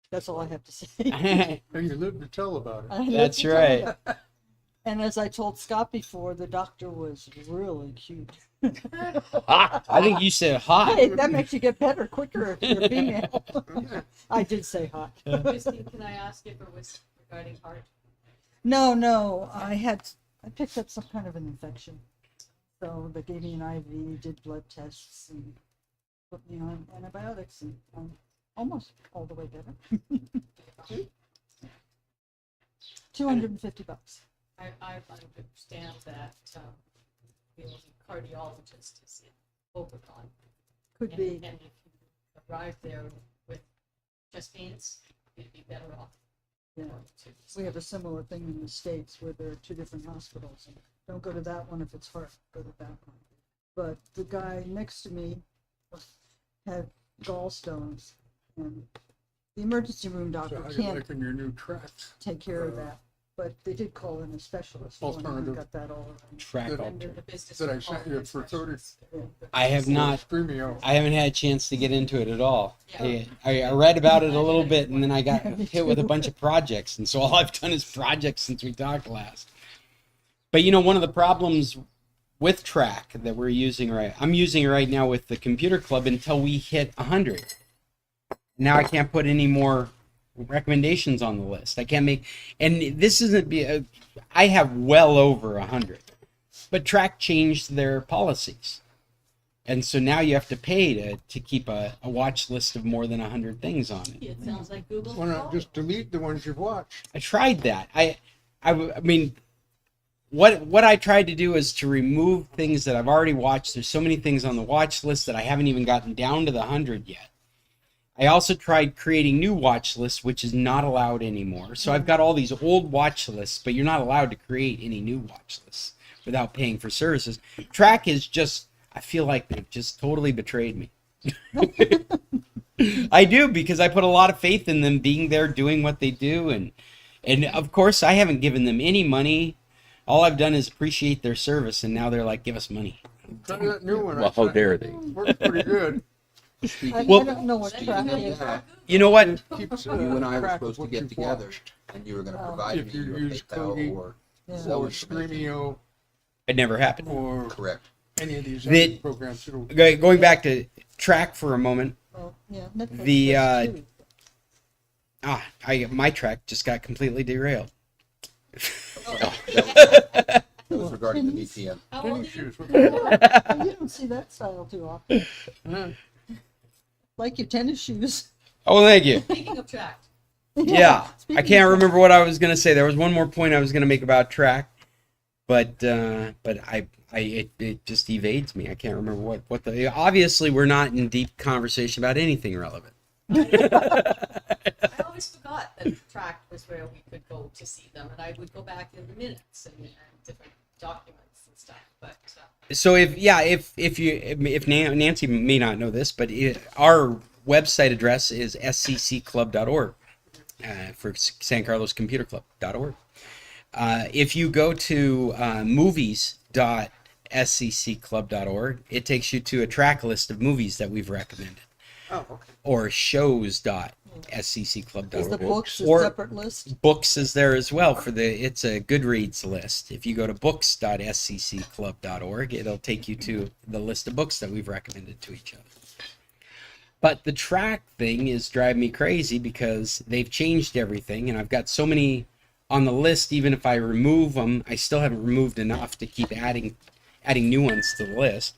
Speaker 3: That's all I have to say.
Speaker 1: And you live to tell about it.
Speaker 3: I love
Speaker 2: That's
Speaker 3: to tell
Speaker 2: right.
Speaker 3: you. And as I told Scott before, the doctor was really cute.
Speaker 2: I think you said hot.
Speaker 3: Hey, that makes you get better quicker if you're female. I did say hot.
Speaker 7: Christine, can I ask if it was regarding heart?
Speaker 3: No, I picked up some kind of an infection. So they gave me an IV, did blood tests, and put me on antibiotics, and I'm almost all the way better. $250.
Speaker 7: I understand that the cardiologist is in Obregon.
Speaker 3: Could be.
Speaker 7: And if you arrive there with chest pains, you'd be better off.
Speaker 3: Yeah. We have a similar thing in the States where there are two different hospitals. And don't go to that one if it's heart, go to that one. But the guy next to me had gallstones, and the emergency room
Speaker 1: So
Speaker 3: doctor
Speaker 1: how you
Speaker 3: can't
Speaker 1: liking your new tracks?
Speaker 3: take care of that. But they did call in a specialist. for him, and
Speaker 1: Alternative.
Speaker 3: got that all around.
Speaker 2: Track
Speaker 1: Good.
Speaker 2: alter.
Speaker 7: The business
Speaker 1: That I sent you for 30.
Speaker 2: I have not.
Speaker 1: Premium.
Speaker 2: I haven't had a chance to get into it at all.
Speaker 7: Yeah.
Speaker 2: I read about it a little bit, and then I got
Speaker 3: Me
Speaker 2: hit with a
Speaker 3: too.
Speaker 2: bunch of projects, and so all I've done is projects since we talked last. But one of the problems with Track that we're using I'm using it right now with the computer club until we hit 100. Now I can't put any more recommendations on the list. I can't make, and this isn't. I have well over 100, but Track changed their policies. And so now you have to pay to keep a watch list of more than 100 things on it.
Speaker 7: It sounds like Google.
Speaker 1: Why not just delete the ones you've watched?
Speaker 2: I tried that. I mean, what I tried to do is to remove things that I've already watched. There's so many things on the watch list that I haven't even gotten down to the 100 yet. I also tried creating new watch lists, which is not allowed anymore. So I've got all these old watch lists, but you're not allowed to create any new watch lists without paying for services. Track is just, I feel like they've just totally betrayed me. I do, because I put a lot of faith in them being there, doing what they do. And of course, I haven't given them any money. All I've done is appreciate their service, and now they're like, give us money.
Speaker 1: Try that new one.
Speaker 4: Well, how dare they?
Speaker 1: Works pretty good.
Speaker 3: I
Speaker 2: Well-
Speaker 3: don't know what track is.
Speaker 2: You know what?
Speaker 1: Keeps,
Speaker 8: You and I were
Speaker 1: track of
Speaker 8: supposed to
Speaker 1: what
Speaker 8: get
Speaker 1: you've
Speaker 8: together,
Speaker 1: watched.
Speaker 8: and you were gonna
Speaker 3: Oh.
Speaker 8: provide
Speaker 1: If
Speaker 8: me
Speaker 1: you
Speaker 8: your
Speaker 1: use Cody
Speaker 8: PayPal or
Speaker 3: Yeah.
Speaker 8: Zelle
Speaker 1: Or
Speaker 8: information.
Speaker 1: Streamio,
Speaker 2: It never happened.
Speaker 1: or
Speaker 8: Correct.
Speaker 1: any of these
Speaker 2: The-
Speaker 1: other programs. It'll,
Speaker 2: Going back to Track for a moment.
Speaker 3: Well, yeah, Netflix
Speaker 2: The,
Speaker 3: does too.
Speaker 2: My track just got completely derailed.
Speaker 8: That was regarding the VPN.
Speaker 7: How
Speaker 1: tennis
Speaker 7: old are you?
Speaker 1: shoes.
Speaker 3: You don't see that style too often. Like your tennis shoes.
Speaker 2: Oh, thank you.
Speaker 7: Speaking of track,
Speaker 2: Yeah, I
Speaker 3: Speaking
Speaker 2: can't
Speaker 3: of-
Speaker 2: remember what I was gonna say. There was one more point I was gonna make about Track, but it just evades me. I can't remember what the. Obviously, we're not in deep conversation about anything relevant.
Speaker 7: I always forgot that track was where we could go to see them, and I would go back in the minutes and different documents and stuff. But
Speaker 2: So if Nancy may not know this, but our website address is scclub.org for San Carlos Computer Club.org. If you go to movies.scclub.org, it takes you to a track list of movies that we've recommended.
Speaker 1: Oh, okay.
Speaker 2: Or
Speaker 3: Is the
Speaker 2: shows.scclub.org.
Speaker 3: books a
Speaker 2: Or-
Speaker 3: separate list?
Speaker 2: Books is there as well it's a Goodreads list. If you go to books.scclub.org, it'll take you to the list of books that we've recommended to each other. But the Track thing is driving me crazy because they've changed everything, and I've got so many on the list. Even if I remove them, I still haven't removed enough to keep adding new ones to the list.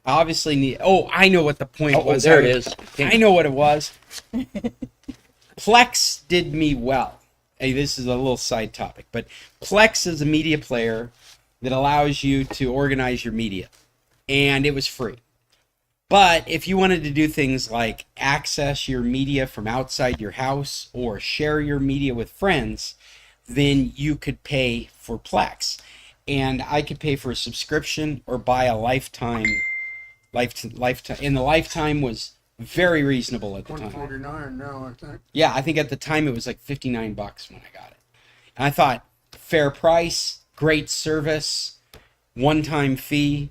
Speaker 2: I obviously need. Oh, I know what the point was.
Speaker 4: There it is.
Speaker 2: I know what it was. Plex did me well. Hey, this is a little side topic, but Plex is a media player that allows you to organize your media, and it was free. But if you wanted to do things like access your media from outside your house or share your media with friends, then you could pay for Plex. And I could pay for a subscription or buy a lifetime, and the lifetime was very reasonable at the time.
Speaker 1: $149 now, I think.
Speaker 2: Yeah, I think at the time it was like $59 when I got it. And I thought, fair price, great service, one-time fee.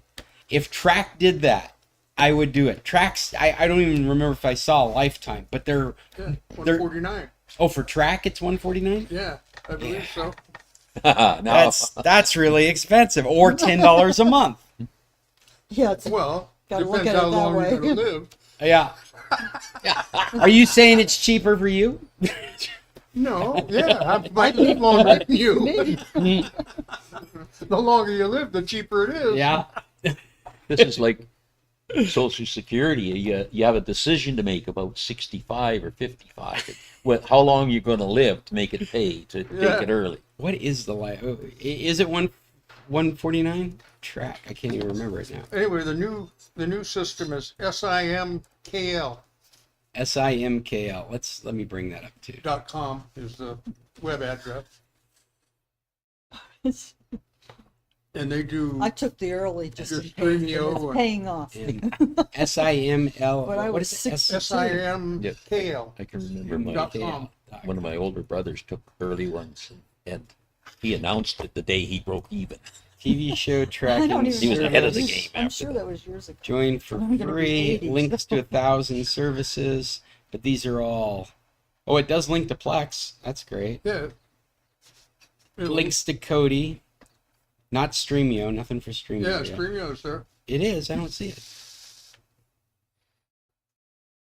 Speaker 2: If Track did that, I would do it. Track's, I don't even remember if I saw a lifetime, but
Speaker 1: Yeah,
Speaker 2: They're-
Speaker 1: $149.
Speaker 2: oh, for Track it's $149?
Speaker 1: Yeah, I believe so.
Speaker 4: Now,
Speaker 2: That's really expensive, or $10 a month.
Speaker 3: Yeah, it's,
Speaker 1: Well,
Speaker 3: Gotta look
Speaker 1: depends
Speaker 3: at it
Speaker 1: how
Speaker 3: that
Speaker 1: long
Speaker 3: way.
Speaker 1: you're gonna live.
Speaker 2: Yeah. Are you saying it's cheaper for you?
Speaker 1: No, yeah, I might live longer than you.
Speaker 3: maybe.
Speaker 1: The longer you live, the cheaper it is.
Speaker 2: Yeah.
Speaker 4: this is like Social Security. You have a decision to make about 65 or 55. How long you're going to live to make it pay to
Speaker 1: Yeah.
Speaker 4: take it early.
Speaker 2: What is the is it 149? Track. I can't even remember it now.
Speaker 1: Anyway, the new system is SIMKL.com
Speaker 2: SIMKL. Let me bring that up too.
Speaker 1: is the web address, and they do
Speaker 3: I took the early just in
Speaker 1: Just
Speaker 3: case, and
Speaker 1: Streamio
Speaker 3: it's
Speaker 1: and-
Speaker 3: paying off.
Speaker 2: And SIML.
Speaker 3: But I
Speaker 2: what
Speaker 3: was
Speaker 2: is it?
Speaker 1: SIMKL.
Speaker 4: I can remember
Speaker 1: .com.
Speaker 4: one of my older brothers took early ones, and he announced it the day he broke even.
Speaker 2: TV show
Speaker 3: I
Speaker 2: tracking.
Speaker 3: don't even
Speaker 4: He was
Speaker 3: remember.
Speaker 4: ahead of the
Speaker 3: Years-
Speaker 4: game
Speaker 3: I'm
Speaker 4: after
Speaker 3: sure
Speaker 4: that.
Speaker 3: that was years ago.
Speaker 2: Join for
Speaker 3: I'm gonna be
Speaker 2: free.
Speaker 3: 80.
Speaker 2: Links to 1,000 services, but these are all. Oh, it does link to Plex. That's great.
Speaker 1: Yeah.
Speaker 2: Links to Cody, not Streamio. Nothing for Streamio.
Speaker 1: Yeah,
Speaker 2: yet.
Speaker 1: Streamio's there.
Speaker 2: It is. I don't see it.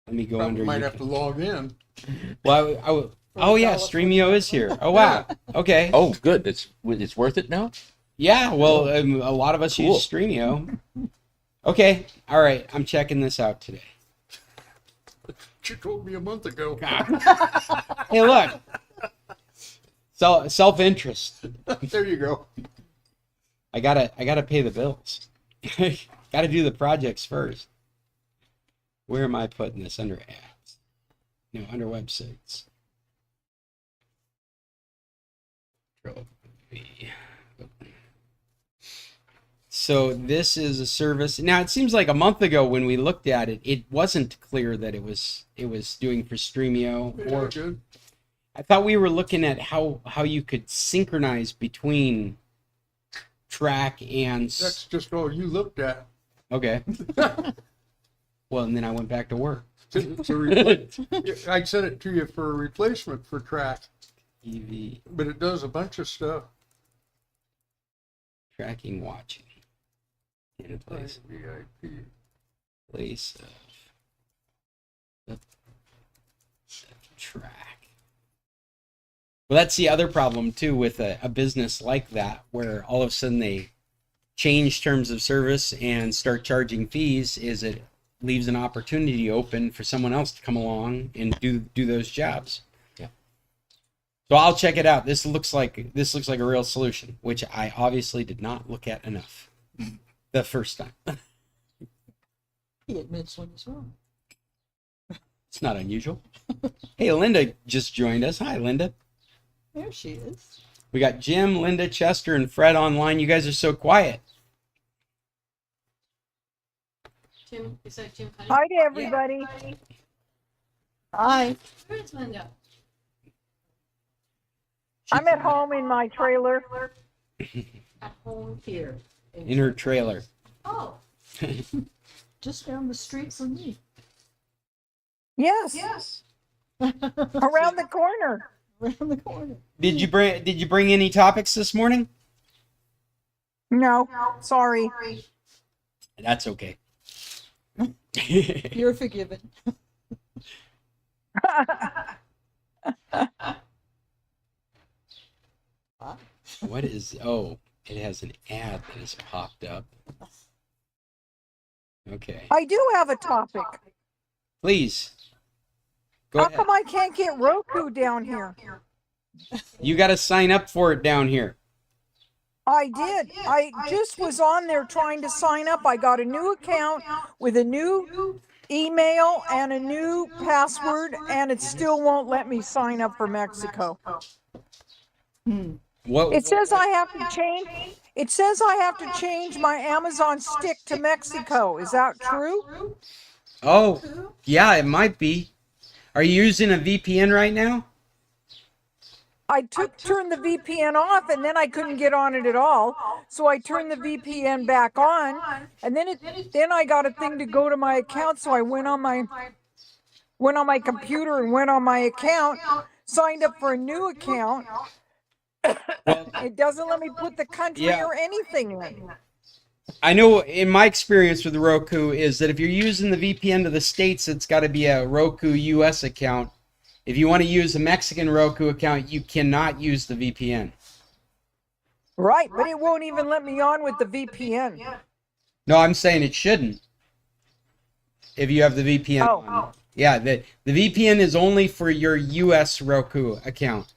Speaker 2: Let me go
Speaker 1: Probably
Speaker 2: under.
Speaker 1: might
Speaker 2: you.
Speaker 1: have to log in.
Speaker 2: Well, oh yeah, Streamio is here. Oh wow. Okay.
Speaker 4: Oh, good. It's worth it now.
Speaker 2: Yeah. Well, a lot of us
Speaker 4: Cool.
Speaker 2: use Streamio. Okay. All right. I'm checking this out today.
Speaker 1: You told me a month ago.
Speaker 2: Hey, look. Self-interest.
Speaker 1: There you go.
Speaker 2: I gotta pay the bills. Gotta do the projects first. Where am I putting this? Under apps? No, under websites. Control V. So this is a service. Now it seems like a month ago when we looked at it, it wasn't clear that it was doing for Streamio.
Speaker 1: Yeah,
Speaker 2: Or
Speaker 1: good.
Speaker 2: I thought we were looking at how you could synchronize between track and.
Speaker 1: That's just all you looked at.
Speaker 2: Okay. Well, and then I went back to work.
Speaker 1: I sent it to you for a replacement for track,
Speaker 2: EV
Speaker 1: but it does a bunch of stuff.
Speaker 2: tracking, watching. In place.
Speaker 1: VIP.
Speaker 2: Place of track. Well, that's the other problem too with a business like that, where all of a sudden they change terms of service and start charging fees. Is it leaves an opportunity open for someone else to come along and do those jobs.
Speaker 4: Yeah.
Speaker 2: So I'll check it out. This looks like a real solution, which I obviously did not look at enough the first time.
Speaker 3: He admits when he's wrong.
Speaker 2: It's not unusual. Hey, Linda just joined us. Hi, Linda.
Speaker 3: There she is.
Speaker 2: We got Jim, Linda, Chester, and Fred online. You guys are so quiet.
Speaker 7: Jim, is that Jim Cunningham?
Speaker 9: Hi to everybody.
Speaker 3: Hi.
Speaker 7: Where's Linda?
Speaker 9: I'm at home in my trailer.
Speaker 7: At home here.
Speaker 2: In her trailer.
Speaker 7: Oh,
Speaker 3: Just down the street from me.
Speaker 9: Yes,
Speaker 7: yes.
Speaker 9: around the corner.
Speaker 3: Around the corner.
Speaker 2: Did you bring any topics this morning?
Speaker 9: No, sorry.
Speaker 2: That's okay.
Speaker 3: You're forgiven.
Speaker 2: What is, oh, it has an ad that has popped up. Okay.
Speaker 9: I do have a topic.
Speaker 2: Please. Go
Speaker 9: How
Speaker 2: ahead.
Speaker 9: come I can't get Roku down here?
Speaker 2: You got to sign up for it down here.
Speaker 9: I did. I just was on there trying to sign up. I got a new account with a new email and a new password, and it still won't let me sign up for Mexico.
Speaker 2: What?
Speaker 9: It says I have to change. It says I have to change my Amazon stick to Mexico. Is that true?
Speaker 2: Oh, yeah, it might be. Are you using a VPN right now?
Speaker 9: I turned the VPN off, and then I couldn't get on it at all. So I turned the VPN back on, and then I got a thing to go to my account. So I went on my computer and went on my account, signed up for a new account. It doesn't let me put the country
Speaker 2: Yeah.
Speaker 9: or anything in.
Speaker 2: I know in my experience with Roku is that if you're using the VPN to the States, it's got to be a Roku US account. If you want to use a Mexican Roku account, you cannot use the VPN.
Speaker 9: Right, but it won't even let me on with the VPN.
Speaker 2: No, I'm saying it shouldn't. If you have the VPN on. Yeah, the VPN is only for your US Roku account.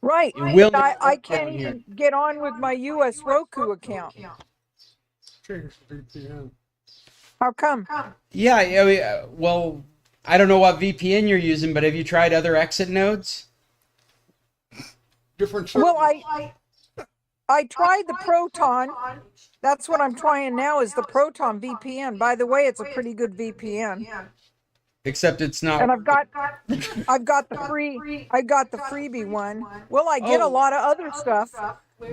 Speaker 9: Right,
Speaker 2: It will
Speaker 9: but
Speaker 2: not
Speaker 9: I
Speaker 2: work
Speaker 9: can't
Speaker 2: down here.
Speaker 9: even get on with my US Roku account.
Speaker 1: Change the VPN.
Speaker 9: How come?
Speaker 2: Yeah, well, I don't know what VPN you're using, but have you tried other exit nodes?
Speaker 1: Different.
Speaker 9: Well,
Speaker 1: servers.
Speaker 9: I tried the Proton. That's what I'm trying now is the Proton VPN. By the way, it's a pretty good VPN.
Speaker 2: Except it's not.
Speaker 9: And I've got the freebie one. Well, I get a lot of other stuff.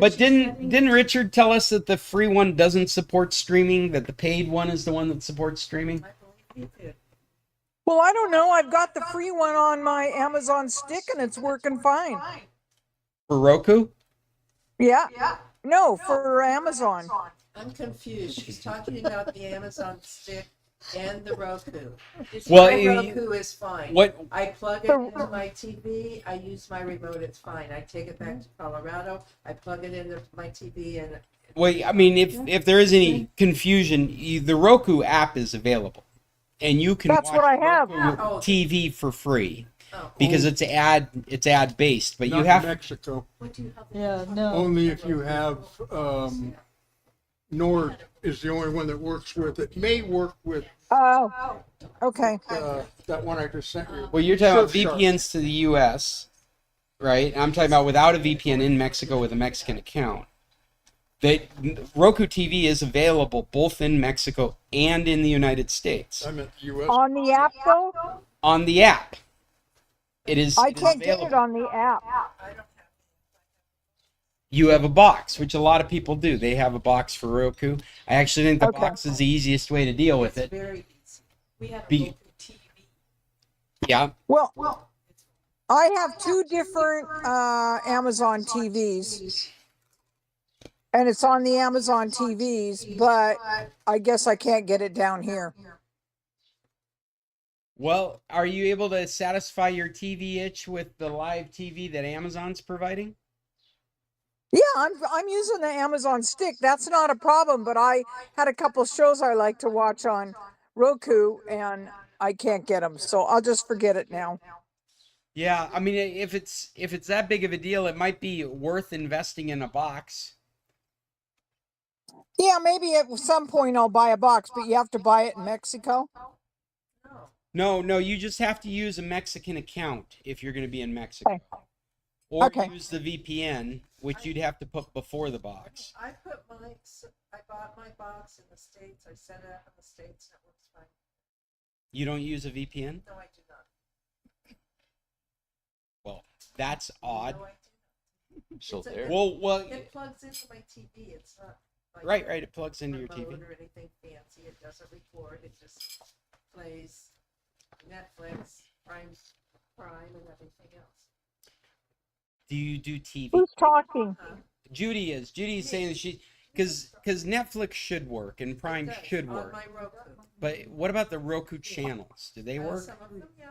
Speaker 2: But didn't Richard tell us that the free one doesn't support streaming, that the paid one is the one that supports streaming?
Speaker 9: Well, I don't know. I've got the free one on my Amazon stick and it's working fine.
Speaker 2: For Roku?
Speaker 9: Yeah. No, for Amazon.
Speaker 6: I'm confused. She's talking about the Amazon stick and the Roku.
Speaker 2: Well,
Speaker 6: My Roku is fine.
Speaker 2: What?
Speaker 6: I plug it into my TV. I use my remote. It's fine. I take it back to Colorado. I plug it into my TV and.
Speaker 2: Well, I mean, if there is any confusion, the Roku app is available, and you can
Speaker 9: That's
Speaker 2: watch
Speaker 9: what I have.
Speaker 2: Roku TV for free
Speaker 6: Oh.
Speaker 2: because it's ad based. But
Speaker 1: Not
Speaker 2: you
Speaker 1: in
Speaker 2: have
Speaker 1: Mexico.
Speaker 7: What do you have?
Speaker 3: Yeah, no.
Speaker 1: Only if you have Nord is the only one that works with it. May work with
Speaker 9: Oh, okay.
Speaker 1: that one I just sent you.
Speaker 2: Well, you're talking about
Speaker 1: Surfshark.
Speaker 2: VPNs to the U.S., right? I'm talking about without a VPN in Mexico with a Mexican account. That Roku TV is available both in Mexico and in the United States
Speaker 1: I meant the U.S.
Speaker 9: On the app though?
Speaker 2: on the app. It is.
Speaker 9: I
Speaker 2: It is
Speaker 9: can't get it
Speaker 2: available.
Speaker 9: on the app.
Speaker 2: You have a box, which a lot of people do. They have a box for Roku. I actually think the
Speaker 9: Okay.
Speaker 2: box is the easiest way to deal with
Speaker 6: It's
Speaker 2: it.
Speaker 6: very easy.
Speaker 7: We have a
Speaker 2: Be-
Speaker 7: local TV.
Speaker 2: Yeah.
Speaker 9: Well, I have two different Amazon TVs. And it's on the Amazon TVs, but I guess I can't get it down here.
Speaker 2: Well, are you able to satisfy your TV itch with the live TV that Amazon's providing?
Speaker 9: Yeah, I'm using the Amazon stick. That's not a problem, but I had a couple shows I like to watch on Roku and I can't get them. So I'll just forget it now.
Speaker 2: Yeah, I mean, if it's that big of a deal, it might be worth investing in a box.
Speaker 9: Yeah, maybe at some point I'll buy a box, but you have to buy it in Mexico.
Speaker 6: No.
Speaker 2: No, you just have to use a Mexican account if you're going to be in Mexico.
Speaker 9: Okay.
Speaker 2: Or
Speaker 9: Okay.
Speaker 2: use the VPN, which you'd have to put before the box.
Speaker 6: I bought my box in the States. I set it up in the States and it works fine.
Speaker 2: You don't use a VPN?
Speaker 6: No, I do not.
Speaker 2: Well, that's odd.
Speaker 6: No, I do not.
Speaker 4: So
Speaker 6: It's a-
Speaker 4: there.
Speaker 2: Well,
Speaker 6: It plugs into my TV. It's not like
Speaker 2: right,
Speaker 6: a
Speaker 2: it plugs into your TV.
Speaker 6: remote or anything fancy. It doesn't record. It just plays Netflix, Prime, and everything else.
Speaker 2: Do you do TV?
Speaker 9: Who's talking?
Speaker 2: Judy is saying that because Netflix should work and Prime
Speaker 6: It does,
Speaker 2: should
Speaker 6: on
Speaker 2: work.
Speaker 6: my Roku.
Speaker 2: But what about the Roku channels? Do they work?
Speaker 6: Some of them, yeah.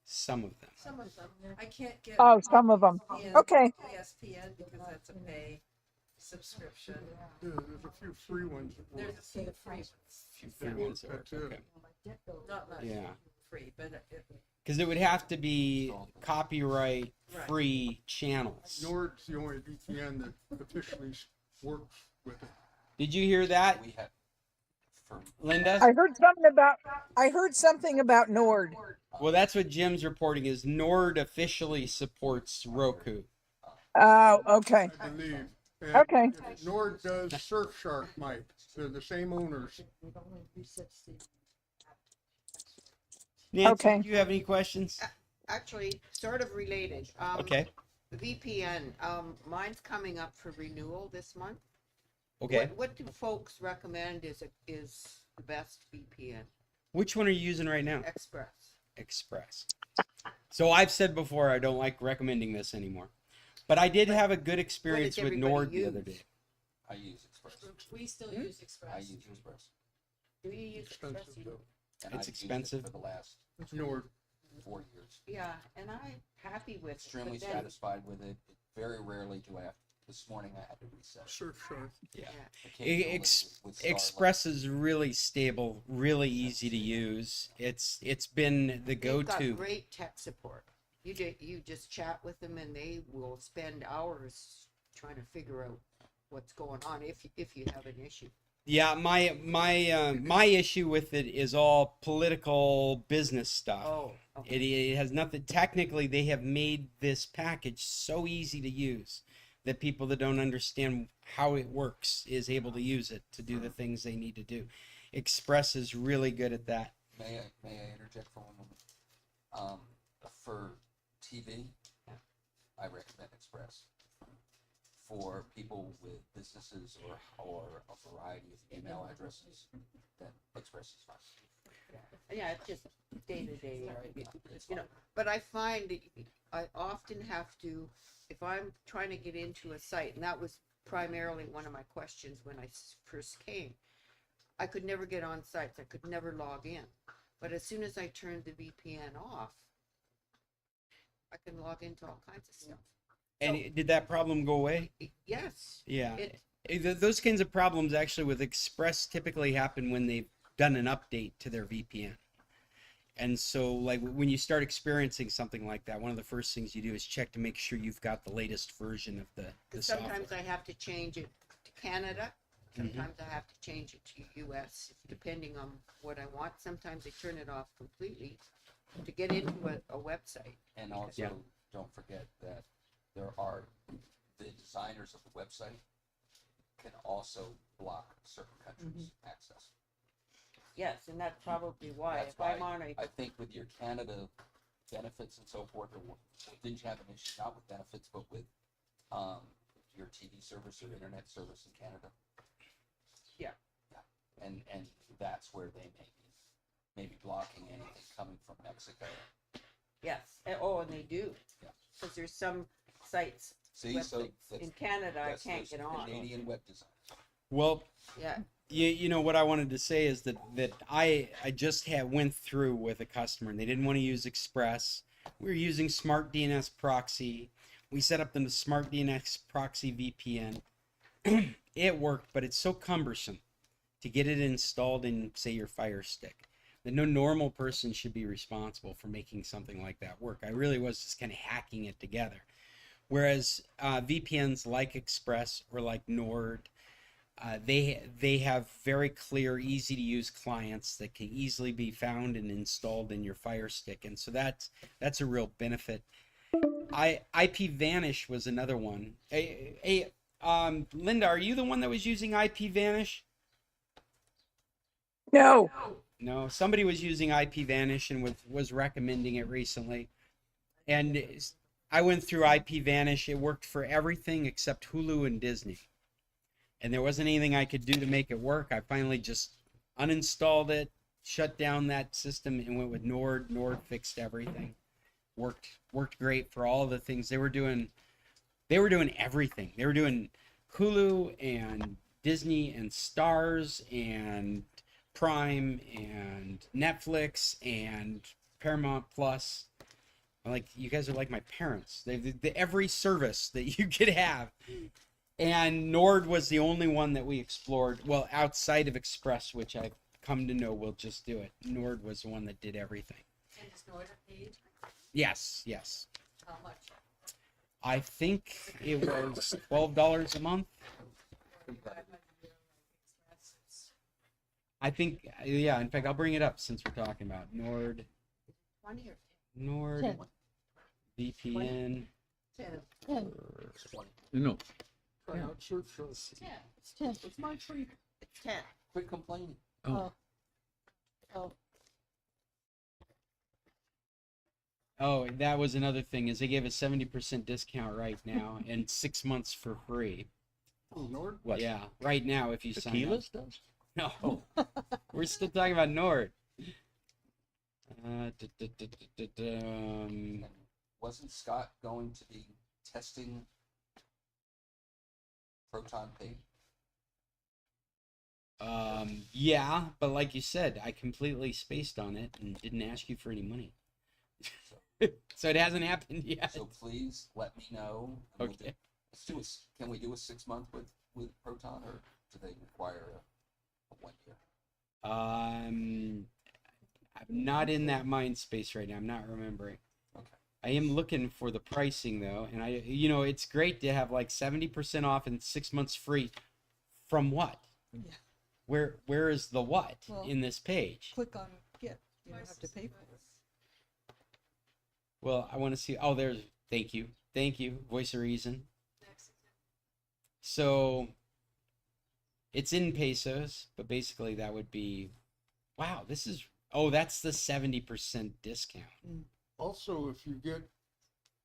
Speaker 2: Some of them.
Speaker 6: Some of them. I can't get.
Speaker 9: Oh, some of them. Okay.
Speaker 6: ESPN because that's a pay subscription.
Speaker 1: Yeah, there's a few free ones that work.
Speaker 6: There's a few free ones.
Speaker 2: Few free ones that work.
Speaker 1: That's it.
Speaker 2: Okay.
Speaker 6: Not much
Speaker 2: Yeah.
Speaker 6: free, but
Speaker 2: Because it would have to be copyright
Speaker 6: Right.
Speaker 2: free channels.
Speaker 1: Nord's the only VPN that officially works with it.
Speaker 2: Did you hear that,
Speaker 8: We have from
Speaker 2: Linda?
Speaker 9: I heard something about Nord.
Speaker 2: Well, that's what Jim's reporting is Nord officially supports Roku.
Speaker 9: Oh, okay.
Speaker 1: I believe. And
Speaker 9: Okay.
Speaker 1: Nord does Surfshark, Mike. They're the same owners.
Speaker 2: Nancy,
Speaker 9: Okay.
Speaker 2: do you have any questions?
Speaker 10: Actually, sort of related.
Speaker 2: Okay.
Speaker 10: VPN, mine's coming up for renewal this month.
Speaker 2: Okay.
Speaker 10: What do folks recommend is the best VPN?
Speaker 2: Which one are you using right now?
Speaker 10: Express.
Speaker 2: Express. So I've said before I don't like recommending this anymore. But I did have a good experience with
Speaker 10: everybody
Speaker 2: Nord the
Speaker 10: use?
Speaker 2: other day.
Speaker 8: I use Express.
Speaker 7: We still use
Speaker 8: I
Speaker 7: Express.
Speaker 8: use Express.
Speaker 10: Do you use Express?
Speaker 1: Expensive though.
Speaker 8: And
Speaker 2: It's
Speaker 8: I've used it
Speaker 2: expensive.
Speaker 8: for the last
Speaker 1: Nord.
Speaker 8: 4 years.
Speaker 10: Yeah, and I'm happy with it.
Speaker 8: Extremely
Speaker 10: but then-
Speaker 8: satisfied with it. Very rarely do I have. This morning I had to reset.
Speaker 1: Surfshark.
Speaker 2: Yeah.
Speaker 8: Occasionally with Starlink.
Speaker 2: Express is really stable, really easy to use. It's been the
Speaker 10: They've
Speaker 2: go-to.
Speaker 10: got great tech support. You just chat with them and they will spend hours trying to figure out what's going on if you have an issue.
Speaker 2: Yeah, my issue with it is all political business stuff.
Speaker 10: Oh, okay.
Speaker 2: It has nothing. Technically, they have made this package so easy to use that people that don't understand how it works is able to use it to do the things they need to do. Express is really good at that.
Speaker 8: May I interject for one moment? For TV, I recommend Express. For people with businesses or a variety of email addresses, then Express is fine.
Speaker 10: Yeah, it's just day to day, you know. But I find that I often have to, if I'm trying to get into a site, and that was primarily one of my questions when I first came. I could never get on sites. I could never log in. But as soon as I turned the VPN off, I can log into all kinds of stuff.
Speaker 2: And did that problem go away?
Speaker 10: Yes.
Speaker 2: Yeah.
Speaker 10: It,
Speaker 2: Those kinds of problems actually with Express typically happen when they've done an update to their VPN. And so, like, when you start experiencing something like that, one of the first things you do is check to make sure you've got the latest version of the software.
Speaker 10: sometimes I have to change it to Canada Sometimes I have to change it to US, depending on what I want. Sometimes they turn it off completely to get into a website.
Speaker 8: And also,
Speaker 2: Yeah.
Speaker 8: don't forget that there are, the designers of the website can also block certain countries' access.
Speaker 10: Yes, and that's probably why,
Speaker 8: That's
Speaker 10: if I'm
Speaker 8: why
Speaker 10: on a,
Speaker 8: I think with your Canada benefits and so forth, or didn't you have an issue, not with benefits, but with, your TV service or internet service in Canada?
Speaker 10: Yeah.
Speaker 8: Yeah, and that's where they may be blocking anything coming from Mexico.
Speaker 10: yes, and they do.
Speaker 8: Yeah.
Speaker 10: Because there's some sites,
Speaker 8: See, so
Speaker 10: websites in Canada I can't
Speaker 8: those
Speaker 10: get on.
Speaker 8: Canadian web design.
Speaker 2: Well,
Speaker 10: Yeah,
Speaker 2: you know what I wanted to say is that I just went through with a customer and they didn't want to use Express. We were using Smart DNS Proxy. We set up the Smart DNS Proxy VPN. It worked, but it's so cumbersome to get it installed in, say, your Fire Stick, that no normal person should be responsible for making something like that work. I really was just kind of hacking it together. Whereas VPNs like Express or like Nord, they have very clear, easy to use clients that can easily be found and installed in your Fire Stick, and so that's a real benefit. IPVanish was another one. Linda, are you the one that was using IPVanish?
Speaker 9: No.
Speaker 2: No, somebody was using IPVanish and was recommending it recently, and I went through IPVanish. It worked for everything except Hulu and Disney. And there wasn't anything I could do to make it work. I finally just uninstalled it, shut down that system, and went with Nord. Nord fixed everything. Worked great for all of the things they were doing. They were doing everything. They were doing Hulu and Disney and Stars and Prime and Netflix and Paramount Plus. Like, you guys are like my parents. They every service that you could have. And Nord was the only one that we explored. Well, outside of Express, which I've come to know will just do it. Nord was the one that did everything.
Speaker 7: And is Nord paid?
Speaker 2: Yes.
Speaker 7: How much?
Speaker 2: I think it was $12 a month. I think, yeah. In fact, I'll bring it up since we're talking about Nord.
Speaker 10: 20 or
Speaker 2: Nord
Speaker 3: 10.
Speaker 2: VPN.
Speaker 3: 10.
Speaker 4: No.
Speaker 1: Try out Surfshark.
Speaker 7: Yeah.
Speaker 3: It's 10.
Speaker 1: It's my tree.
Speaker 10: It's 10.
Speaker 8: Quit complaining.
Speaker 3: Oh.
Speaker 2: Oh, that was another thing, is they gave a 70% discount right now and 6 months for free.
Speaker 1: Oh, Nord?
Speaker 4: What?
Speaker 2: Yeah, right now if you sign up.
Speaker 4: Tequilas does?
Speaker 2: No, we're still talking about Nord.
Speaker 8: And wasn't Scott going to be testing Proton Pay?
Speaker 2: Yeah, but like you said, I completely spaced on it and didn't ask you for any money. So it hasn't happened yet.
Speaker 8: So please let me know. and we'll do-
Speaker 2: Okay.
Speaker 8: Let's do can we do a 6 month with Proton, or do they require a 1 year?
Speaker 2: I'm not in that mind space right now. I'm not remembering.
Speaker 8: Okay.
Speaker 2: I am looking for the pricing though, and it's great to have like 70% off and 6 months free. From what?
Speaker 3: Yeah.
Speaker 2: Where is the what
Speaker 3: Well,
Speaker 2: in this page?
Speaker 3: Click on get. You don't have to pay for it.
Speaker 2: Well, I want to see. Oh, there's. Thank you. Voice of reason. So it's in pesos, but basically that would be. Wow, this is. Oh, that's the 70% discount.
Speaker 1: Also, if you get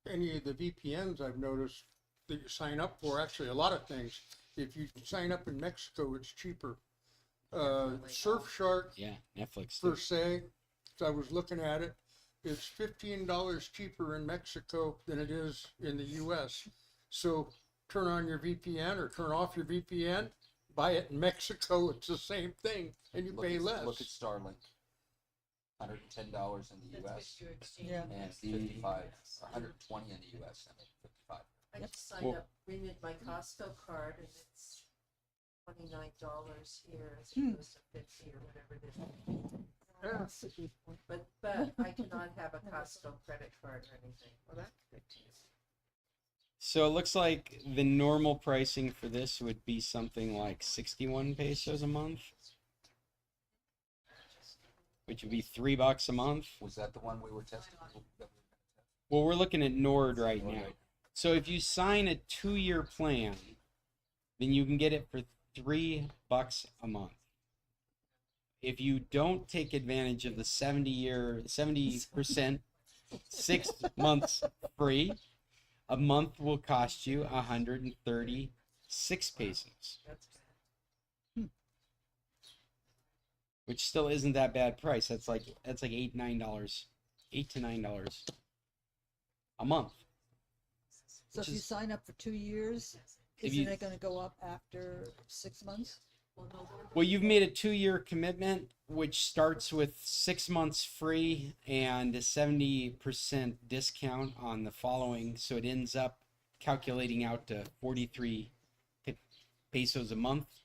Speaker 1: any of the VPNs, I've noticed that you sign up for, actually a lot of things, if you sign up in Mexico, it's cheaper. Surfshark
Speaker 2: Yeah, Netflix.
Speaker 1: per se, so I was looking at it, it's $15 cheaper in Mexico than it is in the US. So turn on your VPN or turn off your VPN, buy it in Mexico, it's the same thing, and you pay less.
Speaker 8: Look at Starlink. $110 in the US
Speaker 3: Yeah.
Speaker 8: and 55, 120 in the US and 55.
Speaker 6: I just signed
Speaker 2: Well-
Speaker 6: up, renewed my Costco card, and it's $29 here as opposed to 50 or whatever it is. But I cannot have a Costco credit card or anything.
Speaker 10: Well, that's good too.
Speaker 2: So it looks like the normal pricing for this would be something like 61 pesos a month, which would be $3 a month.
Speaker 8: Was that the one we were testing?
Speaker 2: Well, we're looking at Nord right now. So if you sign a 2-year plan, then you can get it for $3 a month. If you don't take advantage of the 70%, 6 months free, a month will cost you 136 pesos. Which still isn't that bad price. That's like $8 to $9 a month.
Speaker 3: So if you sign up for 2 years,
Speaker 2: If
Speaker 3: isn't
Speaker 2: you-
Speaker 3: it gonna go up after 6 months?
Speaker 2: Well, you've made a 2-year commitment, which starts with 6 months free and a 70% discount on the following. So it ends up calculating out to 43 pesos a month.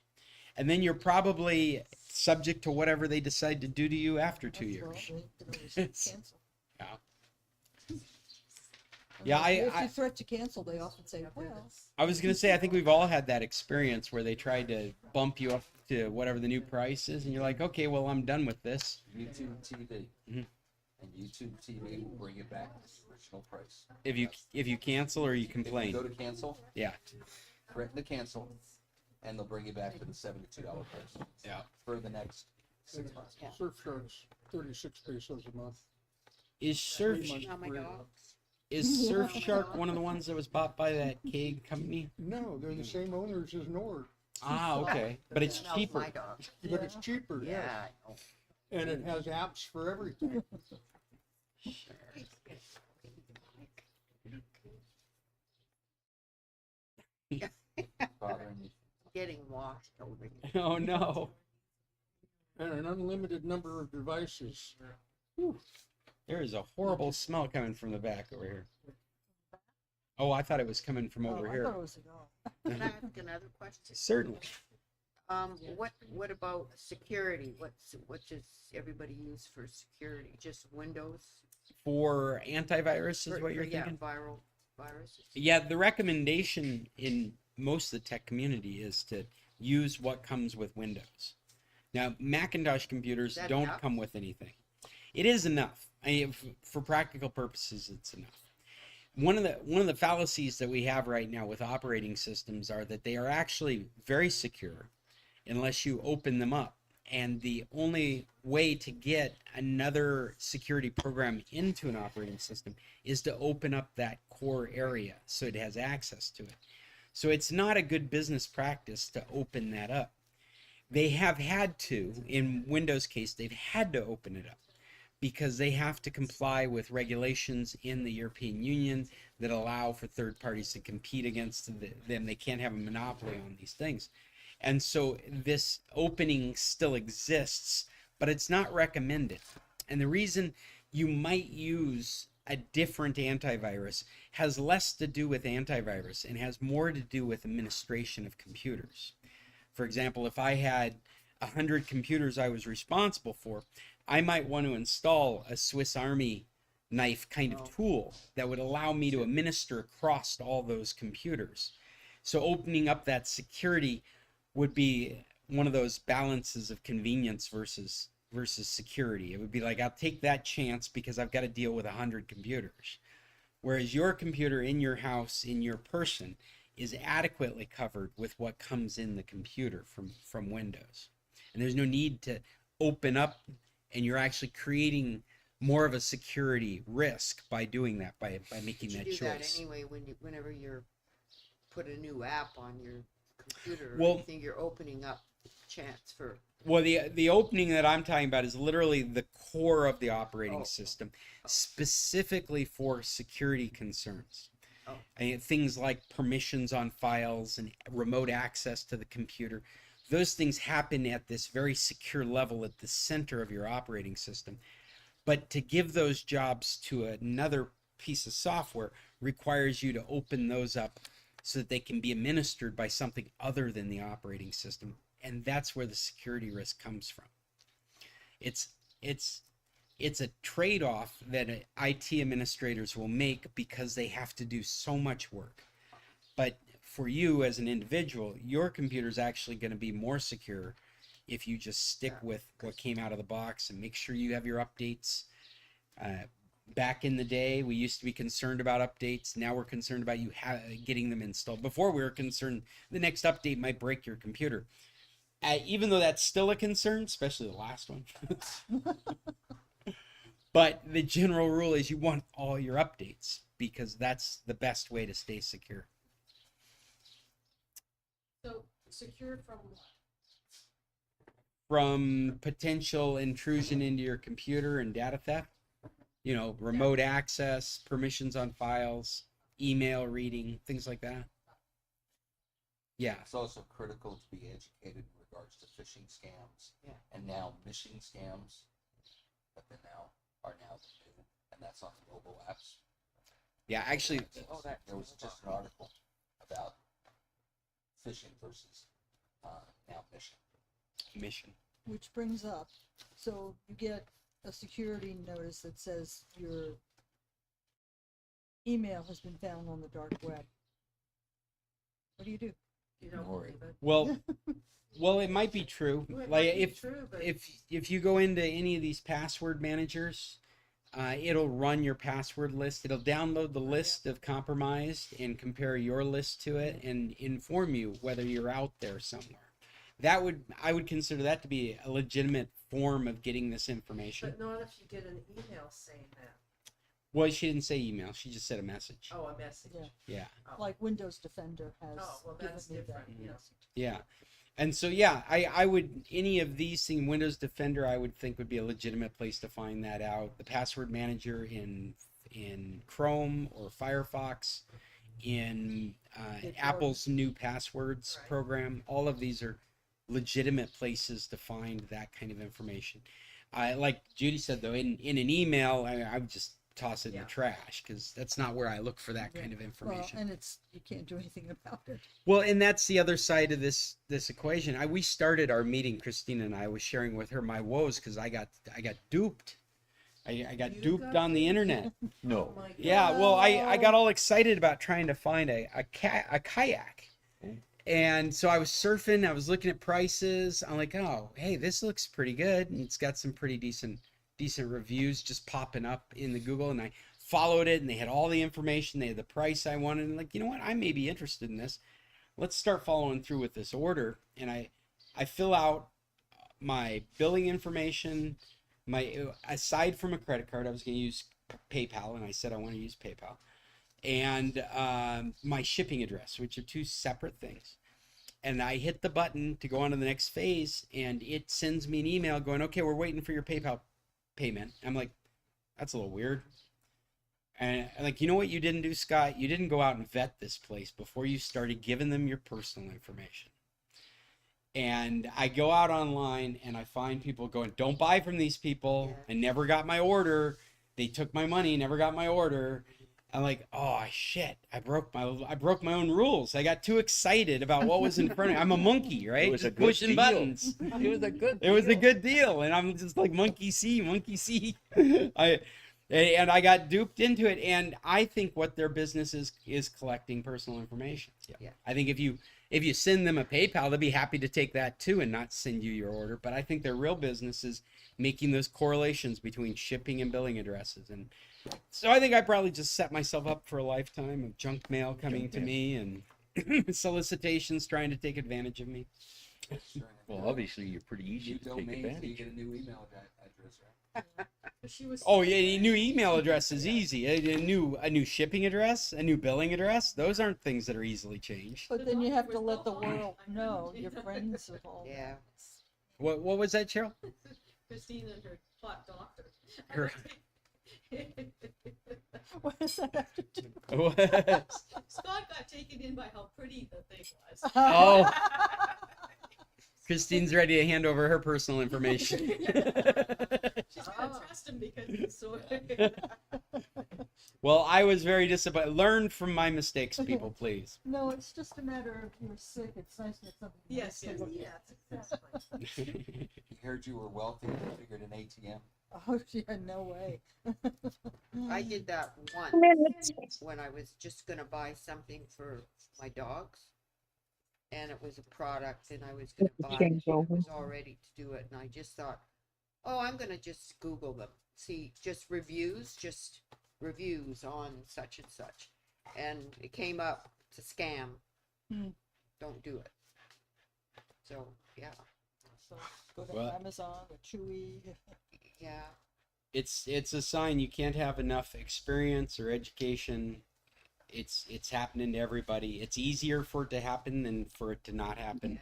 Speaker 2: And then you're probably subject to whatever they decide to do to you after 2
Speaker 3: Well,
Speaker 2: years.
Speaker 3: they can always cancel.
Speaker 2: Yeah.
Speaker 3: And
Speaker 2: Yeah,
Speaker 3: if
Speaker 2: I
Speaker 3: you threat to cancel, they often say, well,
Speaker 2: I was gonna say, I think we've all had that experience where they tried to bump you up to whatever the new price is, and you're like, okay, well, I'm done with this.
Speaker 8: YouTube TV.
Speaker 2: Mhm.
Speaker 8: And YouTube TV will bring it back to the original price.
Speaker 2: If you cancel or you
Speaker 8: If you
Speaker 2: complain,
Speaker 8: go to cancel,
Speaker 2: yeah,
Speaker 8: threaten to cancel, and they'll bring you back to the $72 price
Speaker 2: yeah.
Speaker 8: for the next 6 months.
Speaker 1: Surfshark's 36 pesos a month.
Speaker 2: Is
Speaker 10: Now my dogs.
Speaker 2: Surfshark one of the ones that was bought by that Keg company?
Speaker 1: No, they're the same owners as Nord,
Speaker 2: Ah, okay, but it's
Speaker 10: Smells
Speaker 2: cheaper.
Speaker 10: My dog.
Speaker 1: but it's cheaper.
Speaker 10: Yeah, I know.
Speaker 1: And it has apps for everything.
Speaker 8: Bothering you.
Speaker 10: Getting washed over here.
Speaker 2: Oh no,
Speaker 1: And an unlimited number of devices.
Speaker 2: there is a horrible smell coming from the back over here. Oh, I thought it was coming from over
Speaker 3: oh, I
Speaker 2: here.
Speaker 3: thought it was a dog.
Speaker 10: Can I ask another question?
Speaker 2: Certainly.
Speaker 10: What about security? What does everybody use for security? Just Windows?
Speaker 2: For antivirus is what you're
Speaker 10: Yeah,
Speaker 2: thinking?
Speaker 10: viral viruses.
Speaker 2: Yeah, the recommendation in most of the tech community is to use what comes with Windows. Now, Macintosh computers
Speaker 10: Is that
Speaker 2: don't
Speaker 10: enough?
Speaker 2: come with anything. It is enough. I mean, for practical purposes, it's enough. One of the fallacies that we have right now with operating systems are that they are actually very secure unless you open them up. And the only way to get another security program into an operating system is to open up that core area so it has access to it. So it's not a good business practice to open that up. They have had to, in Windows case, they've had to open it up because they have to comply with regulations in the European Union that allow for third parties to compete against them. They can't have a monopoly on these things. And so this opening still exists, but it's not recommended. And the reason you might use a different antivirus has less to do with antivirus and has more to do with administration of computers. For example, if I had 100 computers I was responsible for, I might want to install a Swiss Army knife kind of tool that would allow me to administer across all those computers. So opening up that security would be one of those balances of convenience versus security. It would be like, I'll take that chance because I've got to deal with 100 computers. Whereas your computer in your house, in your person, is adequately covered with what comes in the computer from Windows. And there's no need to open up, and you're actually creating more of a security risk by doing that, by making
Speaker 10: You
Speaker 2: that
Speaker 10: do
Speaker 2: choice.
Speaker 10: that anyway whenever you're put a new app on your computer or
Speaker 2: Well-
Speaker 10: anything, you're opening up chance for.
Speaker 2: Well, the opening that I'm talking about is literally the core of the operating system, specifically for security concerns.
Speaker 10: Oh.
Speaker 2: And things like permissions on files and remote access to the computer. Those things happen at this very secure level at the center of your operating system. But to give those jobs to another piece of software requires you to open those up so that they can be administered by something other than the operating system. And that's where the security risk comes from. It's a trade-off that IT administrators will make because they have to do so much work. But for you as an individual, your computer is actually going to be more secure if you just stick with what came out of the box and make sure you have your updates. Back in the day, we used to be concerned about updates. Now we're concerned about you getting them installed. Before, we were concerned the next update might break your computer. Even though that's still a concern, especially the last one. But the general rule is you want all your updates because that's the best way to stay secure.
Speaker 7: So secured from what?
Speaker 2: From potential intrusion into your computer and data theft. You know, remote access, permissions on files, email reading, things like that. Yeah.
Speaker 8: It's also critical to be educated in regards to phishing scams and now mishing scams that are now new, and that's on the mobile apps.
Speaker 2: Yeah, actually,
Speaker 8: There was just an article about phishing versus now mishing.
Speaker 2: mission.
Speaker 3: Which brings up, so you get a security notice that says your email has been found on the dark web. What do you do?
Speaker 6: You don't
Speaker 4: Ignore
Speaker 6: believe it.
Speaker 2: Well, it might be true.
Speaker 6: Well, it
Speaker 2: Like
Speaker 6: might be true, but-
Speaker 2: if you go into any of these password managers, it'll run your password list. It'll download the list of compromised and compare your list to it and inform you whether you're out there somewhere. I would consider that to be a legitimate form of getting this information.
Speaker 6: But not if you get an email saying that.
Speaker 2: Well, she didn't say email. She just said a message.
Speaker 6: Oh, a message.
Speaker 3: Yeah.
Speaker 2: Yeah.
Speaker 6: Oh.
Speaker 3: Like Windows Defender has
Speaker 6: Oh, well,
Speaker 3: given
Speaker 6: that's
Speaker 3: me that
Speaker 6: different, yeah.
Speaker 3: message.
Speaker 2: Yeah. And so, yeah, I would, any of these things, Windows Defender, I would think would be a legitimate place to find that out. The password manager in Chrome or Firefox, in Apple's new passwords
Speaker 6: Right.
Speaker 2: program, all of these are legitimate places to find that kind of information. Like Judy said, though, in an email, I would just toss it in
Speaker 6: Yeah.
Speaker 2: the trash because that's not where I look for that kind of
Speaker 3: Well,
Speaker 2: information.
Speaker 3: and you can't do anything about it.
Speaker 2: Well, and that's the other side of this equation. We started our meeting, Christina and I was sharing with her my woes because I got duped. I got
Speaker 6: You
Speaker 2: duped
Speaker 6: got
Speaker 2: on the
Speaker 6: duped?
Speaker 2: internet.
Speaker 4: No.
Speaker 6: Oh my God.
Speaker 2: Yeah, well, I got all excited about trying to find a kayak. And so I was surfing, I was looking at prices. I'm like, oh, hey, this looks pretty good. And it's got some pretty decent reviews just popping up in the Google. And I followed it and they had all the information. They had the price I wanted. And like, you know what? I may be interested in this. Let's start following through with this order. And I fill out my billing information. Aside from a credit card, I was going to use PayPal. And I said I want to use PayPal. And my shipping address, which are two separate things. And I hit the button to go on to the next phase, and it sends me an email going, okay, we're waiting for your PayPal payment. I'm like, that's a little weird. And I'm like, you know what you didn't do, Scott? You didn't go out and vet this place before you started giving them your personal information. And I go out online, and I find people going, don't buy from these people. I never got my order. They took my money, never got my order. I'm like, oh shit! I broke my own rules. I got too excited about what was in front of me. I'm a monkey, right?
Speaker 4: It was a
Speaker 2: Just
Speaker 4: good
Speaker 2: pushing
Speaker 4: deal.
Speaker 2: buttons.
Speaker 4: It was a good.
Speaker 2: It was a
Speaker 4: deal.
Speaker 2: good deal, and I'm just like monkey see. I got duped into it, and I think what their business is collecting personal information.
Speaker 10: Yeah.
Speaker 2: I think if you send them a PayPal, they'll be happy to take that too and not send you your order. But I think their real business is making those correlations between shipping and billing addresses. And so I think I probably just set myself up for a lifetime of junk mail coming to me and solicitations trying to take advantage of me.
Speaker 4: Well, obviously, you're pretty easy
Speaker 8: New
Speaker 4: to take
Speaker 8: domains, you
Speaker 4: advantage.
Speaker 8: get a new email address, right?
Speaker 7: But she was.
Speaker 2: Oh yeah, a new email address is easy. A new shipping address, a new billing address. Those aren't things that are easily changed.
Speaker 3: But then you have to let the world know, your friends of all.
Speaker 10: Yeah.
Speaker 2: What was that, Cheryl?
Speaker 7: Christine and her hot doctor.
Speaker 2: Her-
Speaker 3: What does that have to do?
Speaker 7: Scott got taken in by how pretty the thing was.
Speaker 2: Oh, Christine's ready to hand over her personal information.
Speaker 7: She's gonna trust him because he's so.
Speaker 2: Well, I was very disappointed. Learn from my mistakes, people, please.
Speaker 3: No, it's just a matter of you're sick. It's nice to get something.
Speaker 7: Yes,
Speaker 3: nice to
Speaker 7: yes,
Speaker 3: look at.
Speaker 6: Yes, exactly.
Speaker 8: He heard you were wealthy and figured an ATM.
Speaker 3: Oh, yeah, no way.
Speaker 10: I did that once
Speaker 9: Minutes.
Speaker 10: when I was just gonna buy something for my dogs. And it was a product and I was gonna buy it.
Speaker 9: Change
Speaker 10: I
Speaker 9: over.
Speaker 10: was all ready to do it and I just thought, oh, I'm gonna just Google them. See, just reviews on such and such. And it came up to scam. Don't do it. So, yeah,
Speaker 3: So go to
Speaker 2: Well-
Speaker 3: Amazon or Chewy.
Speaker 10: yeah.
Speaker 2: It's a sign you can't have enough experience or education. It's happening to everybody. It's easier for it to happen than for it to not happen.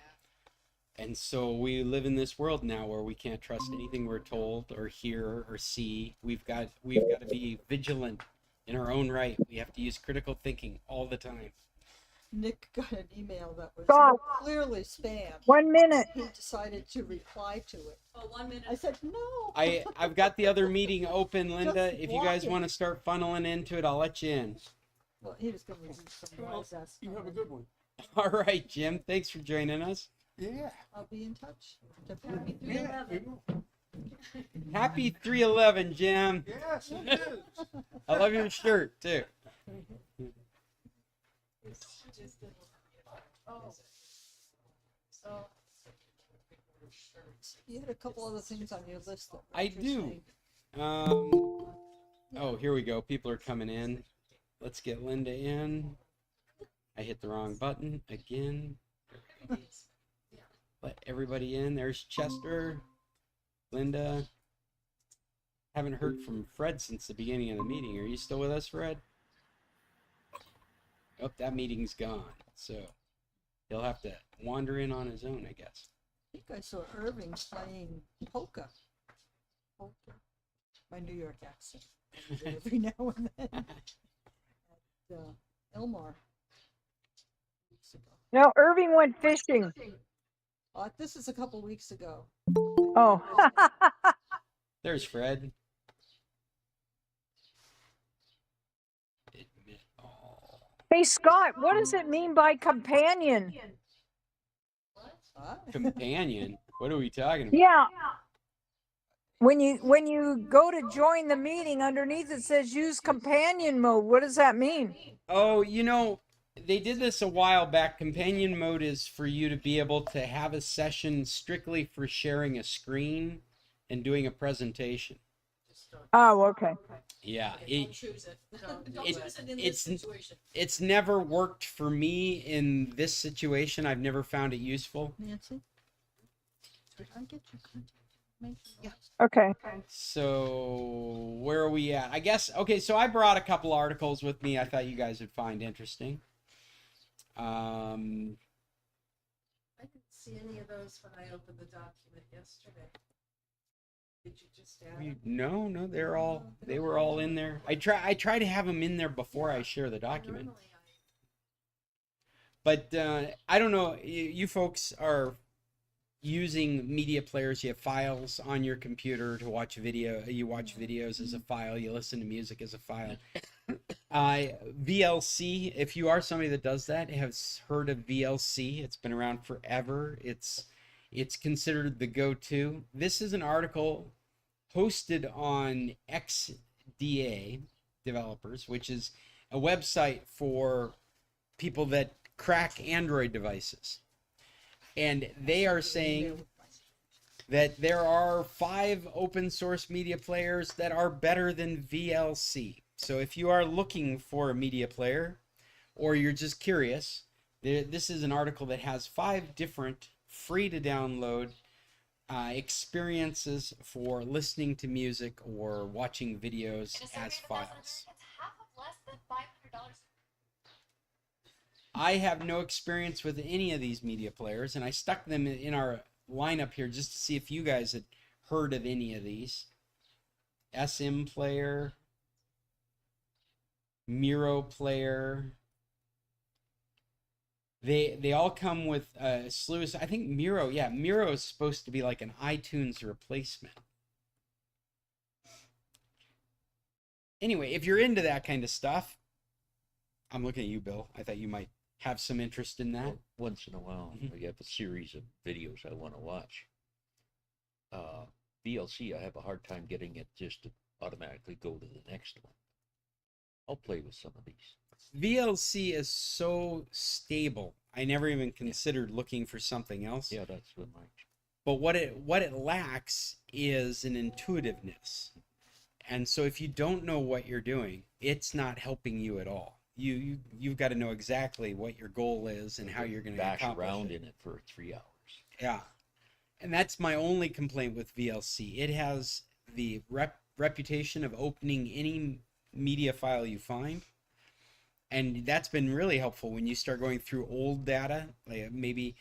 Speaker 2: And so we live in this world now where we can't trust anything we're told or hear or see. We've got to be vigilant in our own right. We have to use critical thinking all the time.
Speaker 3: Nick got an email that was
Speaker 9: God.
Speaker 3: clearly spam.
Speaker 9: 1 minute.
Speaker 3: He decided to reply to it.
Speaker 7: Oh, 1 minute.
Speaker 3: I said, no.
Speaker 2: I've got the other meeting open, Linda.
Speaker 3: Just
Speaker 2: If you guys
Speaker 3: walk it.
Speaker 2: want to start funneling into it, I'll let you in.
Speaker 3: Well, he was going to use some
Speaker 1: Well,
Speaker 3: wise ass
Speaker 1: you have a
Speaker 3: comment.
Speaker 1: good one.
Speaker 2: All right, Jim. Thanks for joining us.
Speaker 1: Yeah.
Speaker 3: I'll be in touch.
Speaker 7: Happy
Speaker 1: Yeah.
Speaker 7: 311.
Speaker 2: Happy 311, Jim.
Speaker 1: Yes, it is.
Speaker 2: I love your shirt too.
Speaker 7: Oh. So,
Speaker 3: You had a couple other things on your list. That were
Speaker 2: I do.
Speaker 3: interesting.
Speaker 2: Oh, here we go. People are coming in. Let's get Linda in. I hit the wrong button again. Let everybody in. There's Chester, Linda. Haven't heard from Fred since the beginning of the meeting. Are you still with us, Fred? Oh, that meeting's gone. So he'll have to wander in on his own, I guess.
Speaker 3: I think I saw Irving playing polka. Polka. My New York accent. I do it every now and then. At Elmar. Weeks ago.
Speaker 9: No, Irving went fishing.
Speaker 3: This is a couple weeks ago.
Speaker 9: Oh.
Speaker 2: There's Fred. Admit all.
Speaker 9: Hey, Scott, what does it mean by companion?
Speaker 2: Companion? What are we talking about?
Speaker 9: Yeah. When you go to join the meeting, underneath it says use companion mode. What does that mean?
Speaker 2: Oh, they did this a while back. Companion mode is for you to be able to have a session strictly for sharing a screen and doing a presentation.
Speaker 9: Oh, okay.
Speaker 2: Yeah,
Speaker 7: don't choose it. Don't
Speaker 2: it-
Speaker 7: choose it in this
Speaker 2: it's-
Speaker 7: situation.
Speaker 2: it's never worked for me in this situation. I've never found it useful.
Speaker 3: Nancy? Did I get your contact information? Yeah.
Speaker 9: Okay.
Speaker 2: So where are we at? I guess, okay, so I brought a couple articles with me I thought you guys would find interesting.
Speaker 6: I didn't see any of those when I opened the document yesterday. Did you just add them?
Speaker 2: No, they were all in there. I try to have them in there before I share the document.
Speaker 6: Normally
Speaker 2: But I don't know. You folks are using media players. You have files on your computer to watch video. You watch videos as a file. You listen to music as a file. VLC. If you are somebody that does that, has heard of VLC. It's been around forever. It's considered the go-to. This is an article hosted on XDA Developers, which is a website for people that crack Android devices. And they are saying that there are 5 open source media players that are better than VLC. So if you are looking for a media player or you're just curious, this is an article that has 5 different free to download experiences for listening to music or watching videos as files.
Speaker 7: It's half of less than $500.
Speaker 2: I have no experience with any of these media players, and I stuck them in our lineup here just to see if you guys had heard of any of these. SM player, Miro player. They all come with a slew of, I think Miro is supposed to be like an iTunes replacement. Anyway, if you're into that kind of stuff, I'm looking at you, Bill. I thought you might have some interest in that.
Speaker 4: Once in a while,
Speaker 2: Mhm.
Speaker 4: I have a series of videos I want to watch. VLC, I have a hard time getting it just to automatically go to the next one. I'll play with some of these.
Speaker 2: VLC is so stable. I never even considered looking for something else.
Speaker 4: Yeah, that's what my.
Speaker 2: But what it lacks is an intuitiveness. And so if you don't know what you're doing, it's not helping you at all. You've got to know exactly what your goal is and how you're going to
Speaker 4: bash
Speaker 2: accomplish
Speaker 4: around
Speaker 2: it.
Speaker 4: in it for 3 hours.
Speaker 2: Yeah. And that's my only complaint with VLC. It has the reputation of opening any media file you find. And that's been really helpful when you start going through old data, like maybe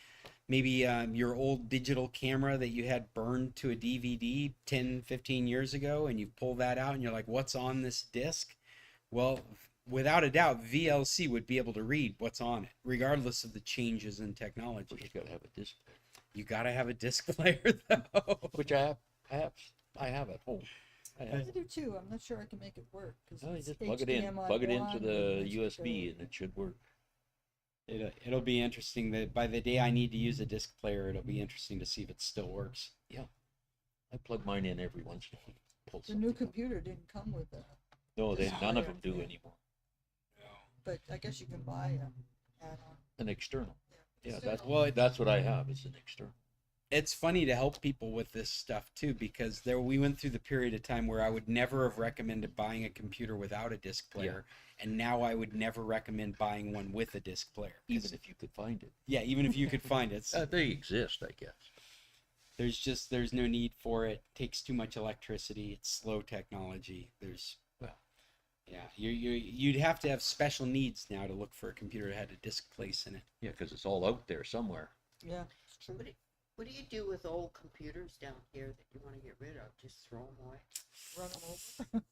Speaker 2: your old digital camera that you had burned to a DVD 10, 15 years ago, and you pull that out and you're like, what's on this disc? Well, without a doubt, VLC would be able to read what's on it, regardless of the changes in technology.
Speaker 4: But you got to have a disc player.
Speaker 2: You got to have a disc player, though.
Speaker 4: Which I have at home. I
Speaker 3: I
Speaker 4: have.
Speaker 3: do too. I'm not sure I can make it work. 'Cause
Speaker 4: No, you
Speaker 3: it's
Speaker 4: just plug it into
Speaker 3: HDMI
Speaker 4: the
Speaker 3: and it's
Speaker 4: USB,
Speaker 3: just,
Speaker 4: and it should work.
Speaker 2: It'll be interesting that by the day I need to use a disc player, it'll be interesting to see if it still works.
Speaker 4: I plug mine in every once in a while. Pull
Speaker 3: The new
Speaker 4: something up.
Speaker 3: computer didn't come with that,
Speaker 4: No, none of
Speaker 3: Yeah.
Speaker 4: them do anymore.
Speaker 3: but I guess you can buy an add-on.
Speaker 4: An external. Yeah,
Speaker 2: Well,
Speaker 4: that's what I have is an external.
Speaker 2: It's funny to help people with this stuff too, because we went through the period of time where I would never have recommended buying a computer without a disc player, and now I would never recommend buying one with a disc player.
Speaker 4: Even if you could find it.
Speaker 2: Yeah, even if you could find it.
Speaker 4: They exist, I guess.
Speaker 2: There's no need for it. Takes too much electricity. It's slow technology. You'd have to have special needs now to look for a computer that had a disc place in it.
Speaker 4: Yeah, because it's all out there somewhere.
Speaker 3: Yeah, it's true.
Speaker 10: What do you do with old computers down here that you want to get rid of? Just throw them away?
Speaker 3: Run them over.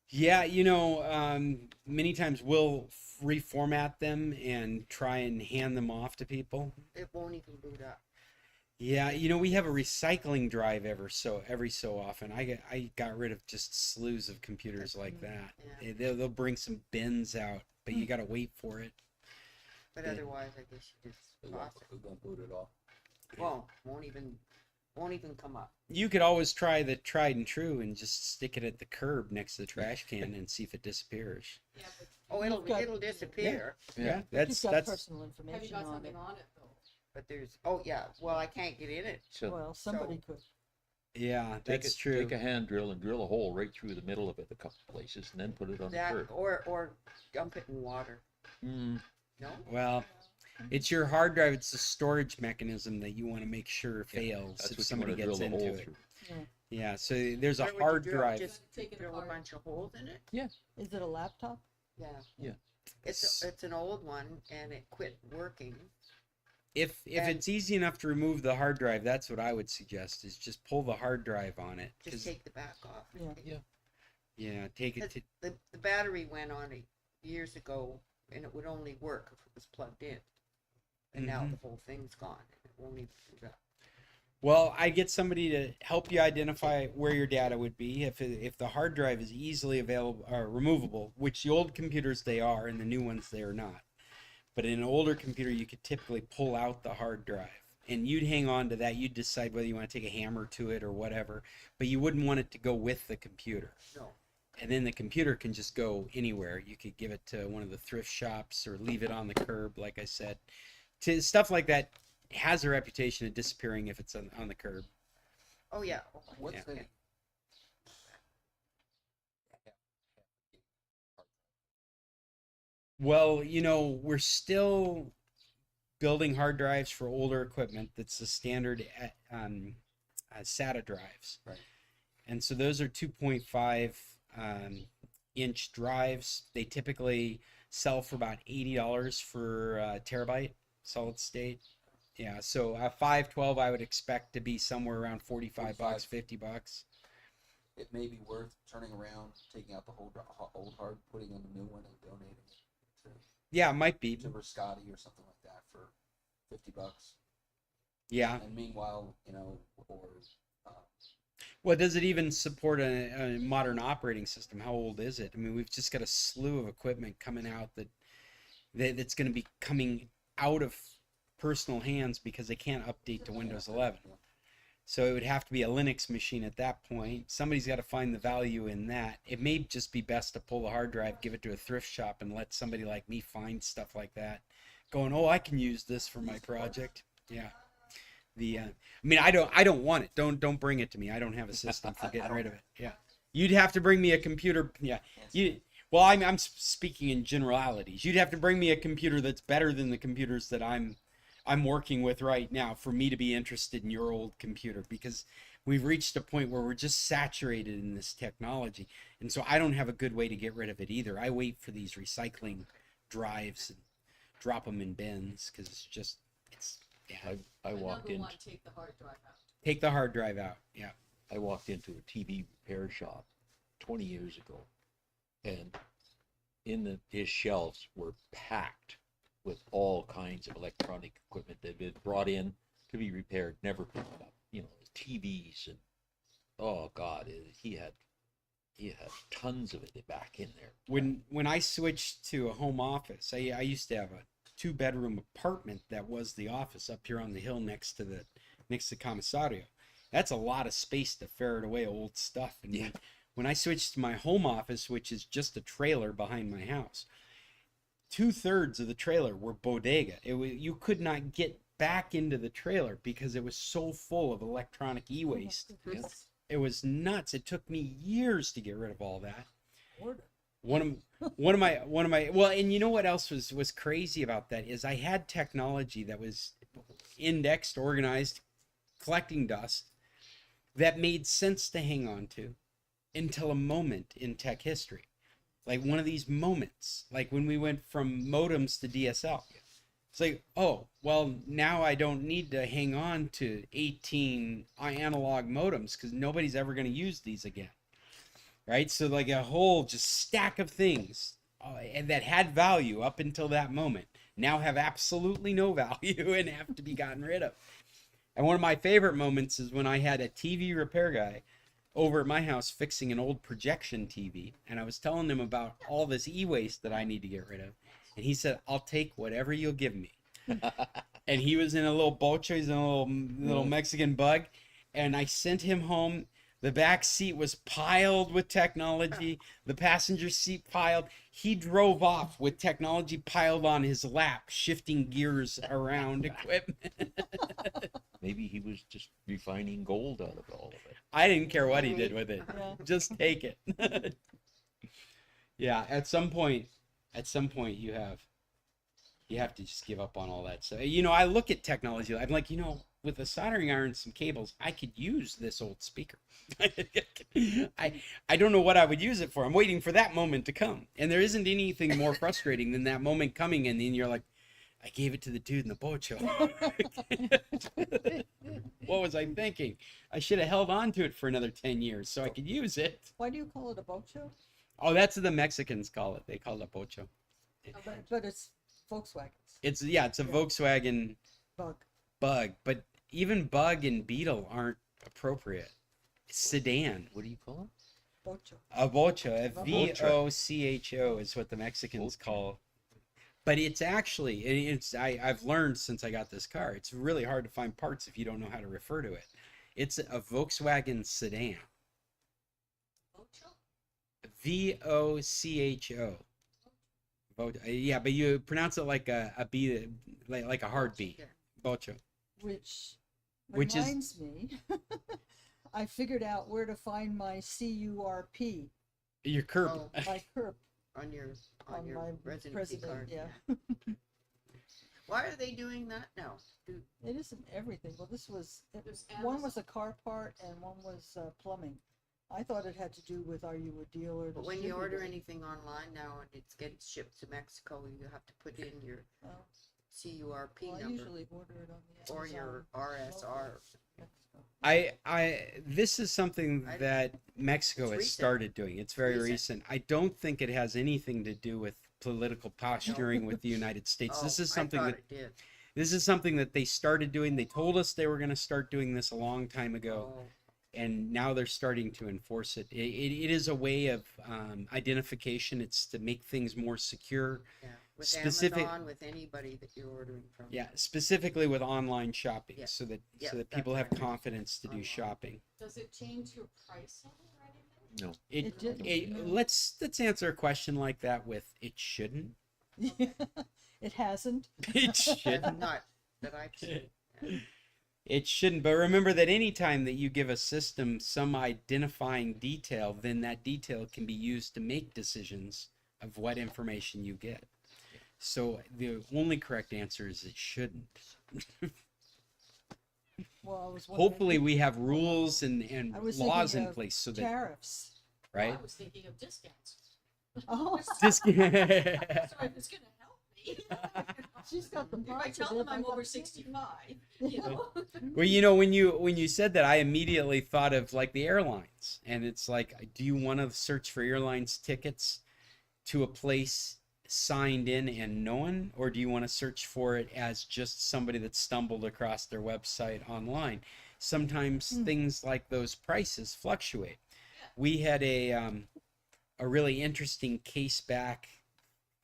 Speaker 2: Yeah, many times we'll reformat them and try and hand them off to people.
Speaker 10: It won't even boot up.
Speaker 2: Yeah, we have a recycling drive every so often. I got rid of just slews of computers like that.
Speaker 10: Yeah.
Speaker 2: They'll bring some bins out, but you got to wait for it.
Speaker 10: But
Speaker 2: Yeah.
Speaker 10: otherwise, I guess you just toss it.
Speaker 8: We won't boot it off.
Speaker 10: Won't even come up.
Speaker 2: You could always try the tried and true and just stick it at the curb next to the trash can and see if it disappears.
Speaker 7: Yeah, but
Speaker 10: Oh,
Speaker 3: You've got-
Speaker 10: it'll disappear.
Speaker 2: Yeah,
Speaker 3: You've got personal
Speaker 7: have you
Speaker 3: information
Speaker 7: got
Speaker 3: on
Speaker 7: something
Speaker 3: it.
Speaker 7: on it though?
Speaker 10: But well, I can't get in it.
Speaker 4: So
Speaker 3: Well, somebody could.
Speaker 2: yeah, that's true.
Speaker 4: Take a hand drill and drill a hole right through the middle of it a couple places, and then put it on the
Speaker 10: That
Speaker 4: curb.
Speaker 10: or dump it in water.
Speaker 4: Mm,
Speaker 10: No?
Speaker 2: Well, it's your hard drive. It's the storage mechanism that you want to make sure fails
Speaker 4: that's
Speaker 2: if
Speaker 4: what
Speaker 2: somebody
Speaker 4: you want
Speaker 2: gets
Speaker 4: to drill the
Speaker 2: into
Speaker 4: hole
Speaker 2: it.
Speaker 4: through.
Speaker 2: Yeah, so there's a
Speaker 10: Where would you
Speaker 2: hard
Speaker 10: drill?
Speaker 2: drive.
Speaker 10: Just
Speaker 7: Take it
Speaker 10: drill a
Speaker 7: apart.
Speaker 10: bunch of holes in it?
Speaker 3: Is it a laptop?
Speaker 10: Yeah.
Speaker 4: Yeah.
Speaker 10: It's an old one and it quit working.
Speaker 2: If
Speaker 10: And-
Speaker 2: it's easy enough to remove the hard drive, that's what I would suggest. Is just pull the hard drive on it.
Speaker 10: Just
Speaker 2: 'Cause,
Speaker 10: take the back off.
Speaker 3: Yeah.
Speaker 2: yeah, take it to.
Speaker 10: The battery went on it years ago and it would only work if it was plugged in. And now
Speaker 2: Mhm.
Speaker 10: the whole thing's gone. It won't even boot up.
Speaker 2: Well, I get somebody to help you identify where your data would be. If the hard drive is easily available or removable, which the old computers they are, and the new ones they are not. But in an older computer, you could typically pull out the hard drive, and you'd hang on to that. You'd decide whether you want to take a hammer to it or whatever, but you wouldn't want it to go with the computer.
Speaker 10: No.
Speaker 2: And then the computer can just go anywhere. You could give it to one of the thrift shops or leave it on the curb, like I said. To stuff like that has a reputation of disappearing if it's on the curb.
Speaker 10: Oh, yeah.
Speaker 8: What's
Speaker 2: Yeah.
Speaker 8: the?
Speaker 2: Well, we're still building hard drives for older equipment that's the standard SATA drives.
Speaker 8: Right.
Speaker 2: And so those are 2.5 inch drives. They typically sell for about $80 for a terabyte solid state. Yeah, so a 512 I would expect to be somewhere around $45, $50.
Speaker 8: It may be worth turning around, taking out the whole old hard, putting in a new one, and donating it
Speaker 2: Yeah, it might be.
Speaker 8: to Riscotti or something like that for $50.
Speaker 2: Yeah.
Speaker 8: And meanwhile, or
Speaker 2: Well, does it even support a modern operating system? How old is it? I mean, we've just got a slew of equipment coming out that's going to be coming out of personal hands because they can't update to Windows 11. So it would have to be a Linux machine at that point. Somebody's got to find the value in that. It may just be best to pull the hard drive, give it to a thrift shop, and let somebody like me find stuff like that. Going, oh, I can use this for my project. Yeah. I mean, I don't want it. Don't bring it to me. I don't have a system for getting rid of it. Yeah. You'd have to bring me a computer. Yeah. Well, I'm speaking in generalities. You'd have to bring me a computer that's better than the computers that I'm working with right now for me to be interested in your old computer, because we've reached a point where we're just saturated in this technology. And so I don't have a good way to get rid of it either. I wait for these recycling drives and drop them in bins because yeah.
Speaker 4: I walked
Speaker 7: Another
Speaker 4: in.
Speaker 7: one, take the hard drive out.
Speaker 2: Take the hard drive out. Yeah.
Speaker 4: I walked into a TV repair shop 20 years ago, and his shelves were packed with all kinds of electronic equipment that had been brought in to be repaired, never picked up. You know, TVs and oh God, he had tons of it back in there.
Speaker 2: When I switched to a home office, I used to have a 2-bedroom apartment that was the office up here on the hill next to Commissario. That's a lot of space to ferret away old stuff. And
Speaker 4: Yeah.
Speaker 2: when I switched to my home office, which is just a trailer behind my house, 2/3 of the trailer were bodega. You could not get back into the trailer because it was so full of electronic e-waste.
Speaker 4: Yeah.
Speaker 2: It was nuts. It took me years to get rid of all that.
Speaker 3: Order.
Speaker 2: One of my well, and you know what else was crazy about that is I had technology that was indexed, organized, collecting dust that made sense to hang on to until a moment in tech history. Like one of these moments, like when we went from modems to DSL. It's like, oh, well, now I don't need to hang on to 18 analog modems because nobody's ever going to use these again. Right? So like a whole just stack of things and that had value up until that moment now have absolutely no value and have to be gotten rid of. And one of my favorite moments is when I had a TV repair guy over at my house fixing an old projection TV, and I was telling him about all this e-waste that I need to get rid of. And he said, I'll take whatever you'll give me. And he was in a little bocho, he's in a little Mexican bug, and I sent him home. The back seat was piled with technology, the passenger seat piled. He drove off with technology piled on his lap, shifting gears around equipment.
Speaker 4: Maybe he was just refining gold out of all of it.
Speaker 2: I didn't care what he did with it.
Speaker 3: Yeah.
Speaker 2: Just take it. Yeah, at some point you have to just give up on all that. So, you know, I look at technology, I'm like, you know, with a soldering iron and some cables, I could use this old speaker. I don't know what I would use it for. I'm waiting for that moment to come. And there isn't anything more frustrating than that moment coming and then you're like, I gave it to the dude in the bocho. What was I thinking? I should have held on to it for another 10 years so I could use it.
Speaker 3: Why do you call it a bocho?
Speaker 2: Oh, that's what the Mexicans call it. They call it bocho.
Speaker 3: But it's Volkswagens.
Speaker 2: It's a Volkswagen Bug, but even Bug and Beetle aren't appropriate. Sedan.
Speaker 4: What do you call it?
Speaker 3: Bocho.
Speaker 2: A bocho, a Vocho is what the Mexicans call. But it's actually, I've learned since I got this car, it's really hard to find parts if you don't know how to refer to it. It's a Volkswagen sedan. Vocho. Yeah, but you pronounce it like a B, like a hard B. Bocho.
Speaker 3: Which
Speaker 2: Which is-
Speaker 3: reminds me, I figured out where to find my CURP,
Speaker 2: Your curb.
Speaker 10: Oh,
Speaker 3: my CURP
Speaker 10: on your
Speaker 3: on my
Speaker 10: residency
Speaker 3: president,
Speaker 10: card.
Speaker 3: yeah.
Speaker 10: Why are they doing that now?
Speaker 3: It isn't everything. Well,
Speaker 7: There's
Speaker 3: one was a car part and one was plumbing. I thought it had to do with are you a dealer?
Speaker 10: But when you order
Speaker 3: distributor?
Speaker 10: anything online now and it's getting shipped to Mexico, you have to put in your
Speaker 3: Well,
Speaker 10: CURP
Speaker 3: well, I
Speaker 10: number
Speaker 3: usually order it on the
Speaker 10: or your RSR.
Speaker 2: This is something that Mexico
Speaker 10: It's
Speaker 2: has
Speaker 10: recent.
Speaker 2: started doing. It's very
Speaker 10: Recent.
Speaker 2: recent. I don't think it has anything to do with political posturing with the United States.
Speaker 10: Oh,
Speaker 2: This is
Speaker 10: I
Speaker 2: something
Speaker 10: thought
Speaker 2: that
Speaker 10: it did.
Speaker 2: this is something that they started doing. They told us they were going to start doing this a long time ago,
Speaker 10: Oh,
Speaker 2: and now they're starting to enforce it. It is a way of identification. It's to make things more secure.
Speaker 10: yeah. With
Speaker 2: Specific-
Speaker 10: Amazon, with anybody that you're ordering from.
Speaker 2: Yeah, specifically with online shopping,
Speaker 10: Yeah.
Speaker 2: so that
Speaker 10: Yeah,
Speaker 2: so that people
Speaker 10: that's
Speaker 2: have
Speaker 10: right.
Speaker 2: confidence to do
Speaker 10: Online.
Speaker 2: shopping.
Speaker 7: Does it change your pricing or anything?
Speaker 4: No.
Speaker 3: It didn't, no.
Speaker 2: Let's answer a question like that with it shouldn't.
Speaker 3: It hasn't.
Speaker 2: It shouldn't.
Speaker 10: Not that I've seen.
Speaker 2: It shouldn't, but remember that anytime that you give a system some identifying detail, then that detail can be used to make decisions of what information you get. So the only correct answer is it shouldn't.
Speaker 3: Well, I was wondering-
Speaker 2: Hopefully we have rules and
Speaker 3: I was
Speaker 2: laws
Speaker 3: thinking
Speaker 2: in
Speaker 3: of
Speaker 2: place so that,
Speaker 3: tariffs.
Speaker 2: right?
Speaker 7: I was thinking of discounts.
Speaker 3: Oh,
Speaker 2: Just,
Speaker 7: So if it's gonna help me.
Speaker 3: she's got the
Speaker 7: If I
Speaker 3: positive.
Speaker 7: tell them I'm
Speaker 3: I got
Speaker 7: over
Speaker 3: the
Speaker 7: 65, you know?
Speaker 2: well, when you said that, I immediately thought of like the airlines, and it's like, do you want to search for airlines tickets to a place signed in and known, or do you want to search for it as just somebody that stumbled across their website online? Sometimes things like those prices fluctuate. We had a really interesting case back,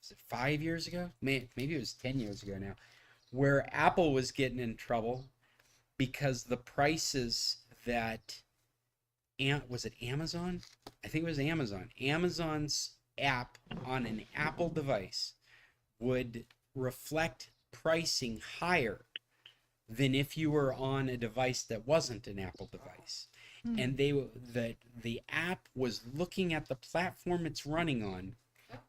Speaker 2: was it 5 years ago? Maybe it was 10 years ago now, where Apple was getting in trouble because the prices that was it Amazon? I think it was Amazon. Amazon's app on an Apple device would reflect pricing higher than if you were on a device that wasn't an Apple device. And the app was looking at the platform it's running on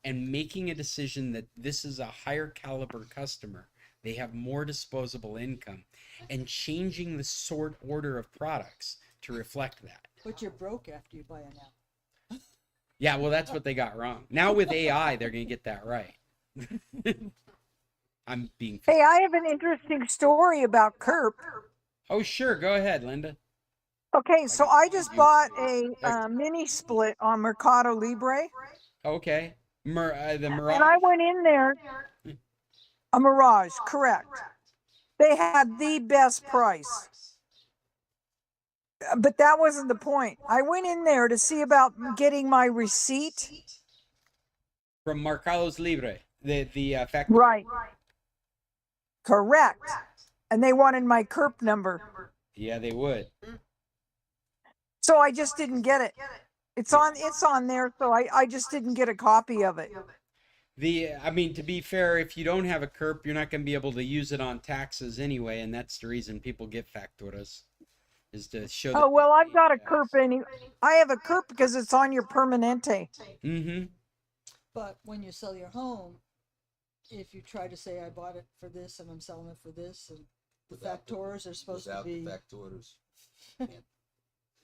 Speaker 2: and making a decision that this is a higher caliber customer. They have more disposable income, and changing the sort order of products to reflect that.
Speaker 3: But you're broke after you buy an app.
Speaker 2: Yeah, well, that's what they got wrong. Now with AI, they're going to get that right. I'm being.
Speaker 9: Hey, I have an interesting story about Kerp.
Speaker 2: Oh, sure. Go ahead, Linda.
Speaker 9: Okay, so I just bought a mini split on Mercado Libre,
Speaker 2: Okay. The
Speaker 9: and
Speaker 2: Mirage.
Speaker 9: I went in there. A Mirage, correct. They had the best price. But that wasn't the point. I went in there to see about getting my receipt.
Speaker 2: From Mercados Libre, the factory.
Speaker 9: Right. Correct. And they wanted my Kerp number.
Speaker 2: Yeah, they would.
Speaker 9: So I just didn't get it. It's on there, so I just didn't get a copy of it.
Speaker 2: I mean, to be fair, if you don't have a CURP, you're not going to be able to use it on taxes anyway, and that's the reason people get facturas, is to show.
Speaker 9: Oh, well, I've got a Kerp I have a Kerp because it's on your Permanente.
Speaker 2: Mm-hmm.
Speaker 3: But when you sell your home, if you try to say I bought it for this and I'm selling it for this, and the factors are supposed to be.
Speaker 8: Without the factors,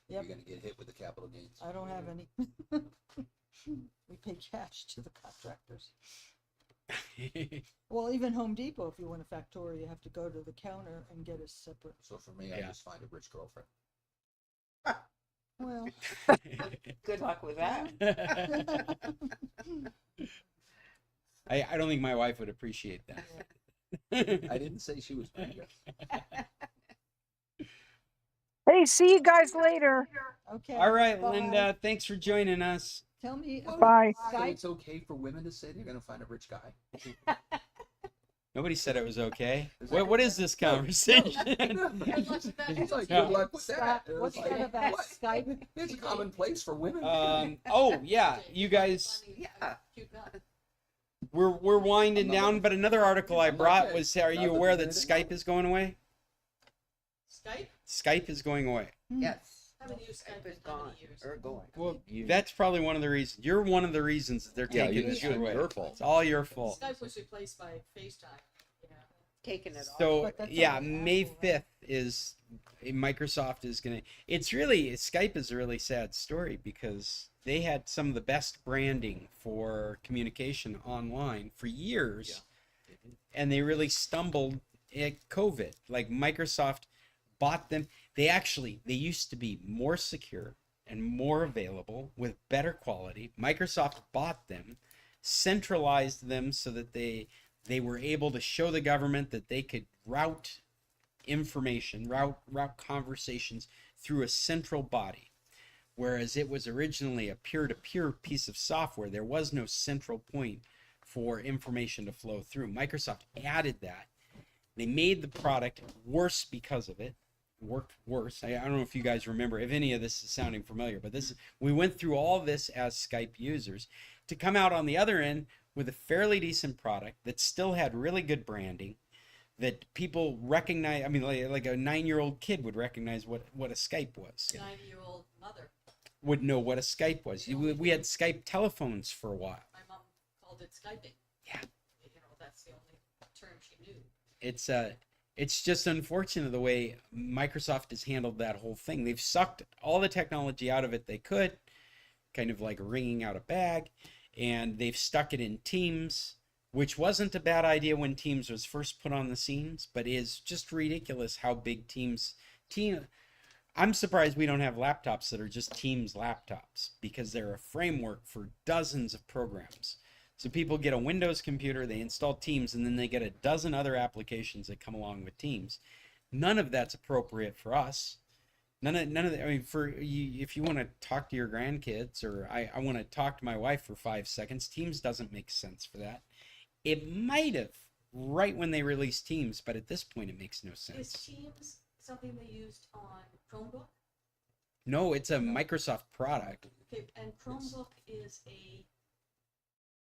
Speaker 8: you're gonna get hit with the capital gains.
Speaker 3: I don't have any. We pay cash to the contractors. Well, even Home Depot, if you want a factor, you have to go to the counter and get a separate.
Speaker 8: So for me, I
Speaker 2: Yeah.
Speaker 8: just find a rich girlfriend.
Speaker 3: Well,
Speaker 10: Good luck with that.
Speaker 2: I don't think my wife would appreciate that.
Speaker 8: I didn't say she was my
Speaker 9: Hey, see you guys later.
Speaker 3: okay.
Speaker 2: All right,
Speaker 3: bye.
Speaker 2: Linda, thanks for joining us.
Speaker 3: Tell me.
Speaker 9: Bye.
Speaker 8: So
Speaker 3: Skype.
Speaker 8: it's okay for women to say they're gonna find a rich guy.
Speaker 2: Nobody said it was okay. What is this conversation?
Speaker 8: He's like,
Speaker 2: Yeah.
Speaker 8: good luck with that.
Speaker 3: Scott, what's
Speaker 8: It's like,
Speaker 3: that about
Speaker 8: what?
Speaker 3: Skype?
Speaker 8: It's a commonplace for women.
Speaker 2: Oh yeah, you guys,
Speaker 10: Yeah.
Speaker 7: Cute guy.
Speaker 2: we're winding
Speaker 8: I'm not
Speaker 2: down. But another article I
Speaker 8: I'm not
Speaker 2: brought
Speaker 8: gay.
Speaker 2: was: Are
Speaker 8: Not
Speaker 2: you
Speaker 8: that
Speaker 2: aware
Speaker 8: they
Speaker 2: that
Speaker 8: did it.
Speaker 2: Skype is going away?
Speaker 7: Skype?
Speaker 2: Skype is going away.
Speaker 10: Yes.
Speaker 7: Haven't used Skype
Speaker 10: Skype
Speaker 7: in
Speaker 10: is
Speaker 7: how
Speaker 10: gone
Speaker 7: many years?
Speaker 10: or going.
Speaker 2: Well, that's probably one of the reasons. You're one of the reasons that they're
Speaker 4: Yeah,
Speaker 2: taking
Speaker 4: it's
Speaker 2: this away.
Speaker 4: your fault.
Speaker 2: It's all your fault.
Speaker 7: Skype was replaced by FaceTime, you know.
Speaker 10: Taking it off.
Speaker 2: So
Speaker 3: But that's
Speaker 2: yeah,
Speaker 3: only
Speaker 2: May
Speaker 3: Apple, right?
Speaker 2: 5th is Microsoft is gonna. It's really Skype is a really sad story because they had some of the best branding for communication online for years, and they really stumbled at COVID. Like Microsoft bought them. They used to be more secure and more available with better quality. Microsoft bought them, centralized them so that they were able to show the government that they could route information, route conversations through a central body. Whereas it was originally a peer-to-peer piece of software, there was no central point for information to flow through. Microsoft added that. They made the product worse because of it. Worked worse. I don't know if you guys remember, if any of this is sounding familiar, but we went through all this as Skype users to come out on the other end with a fairly decent product that still had really good branding, that people recognize. I mean, like a 9-year-old kid would recognize what a Skype was.
Speaker 7: 9-year-old mother.
Speaker 2: Would know what a Skype was. We had Skype telephones for a while.
Speaker 7: My mom called it Skyping.
Speaker 2: Yeah.
Speaker 7: That's the only term she knew.
Speaker 2: It's just unfortunate the way Microsoft has handled that whole thing. They've sucked all the technology out of it they could, kind of like wringing out a bag, and they've stuck it in Teams, which wasn't a bad idea when Teams was first put on the scenes, but is just ridiculous how big I'm surprised we don't have laptops that are just Teams laptops, because they're a framework for dozens of programs. So people get a Windows computer, they install Teams, and then they get a dozen other applications that come along with Teams. None of that's appropriate for us. None of that. I mean, for you, if you want to talk to your grandkids, or I want to talk to my wife for 5 seconds, Teams doesn't make sense for that. It might have right when they released Teams, but at this point, it makes no
Speaker 7: Is
Speaker 2: sense.
Speaker 7: Teams something they used on Chromebook?
Speaker 2: No, it's a Microsoft product.
Speaker 7: Okay, and Chromebook is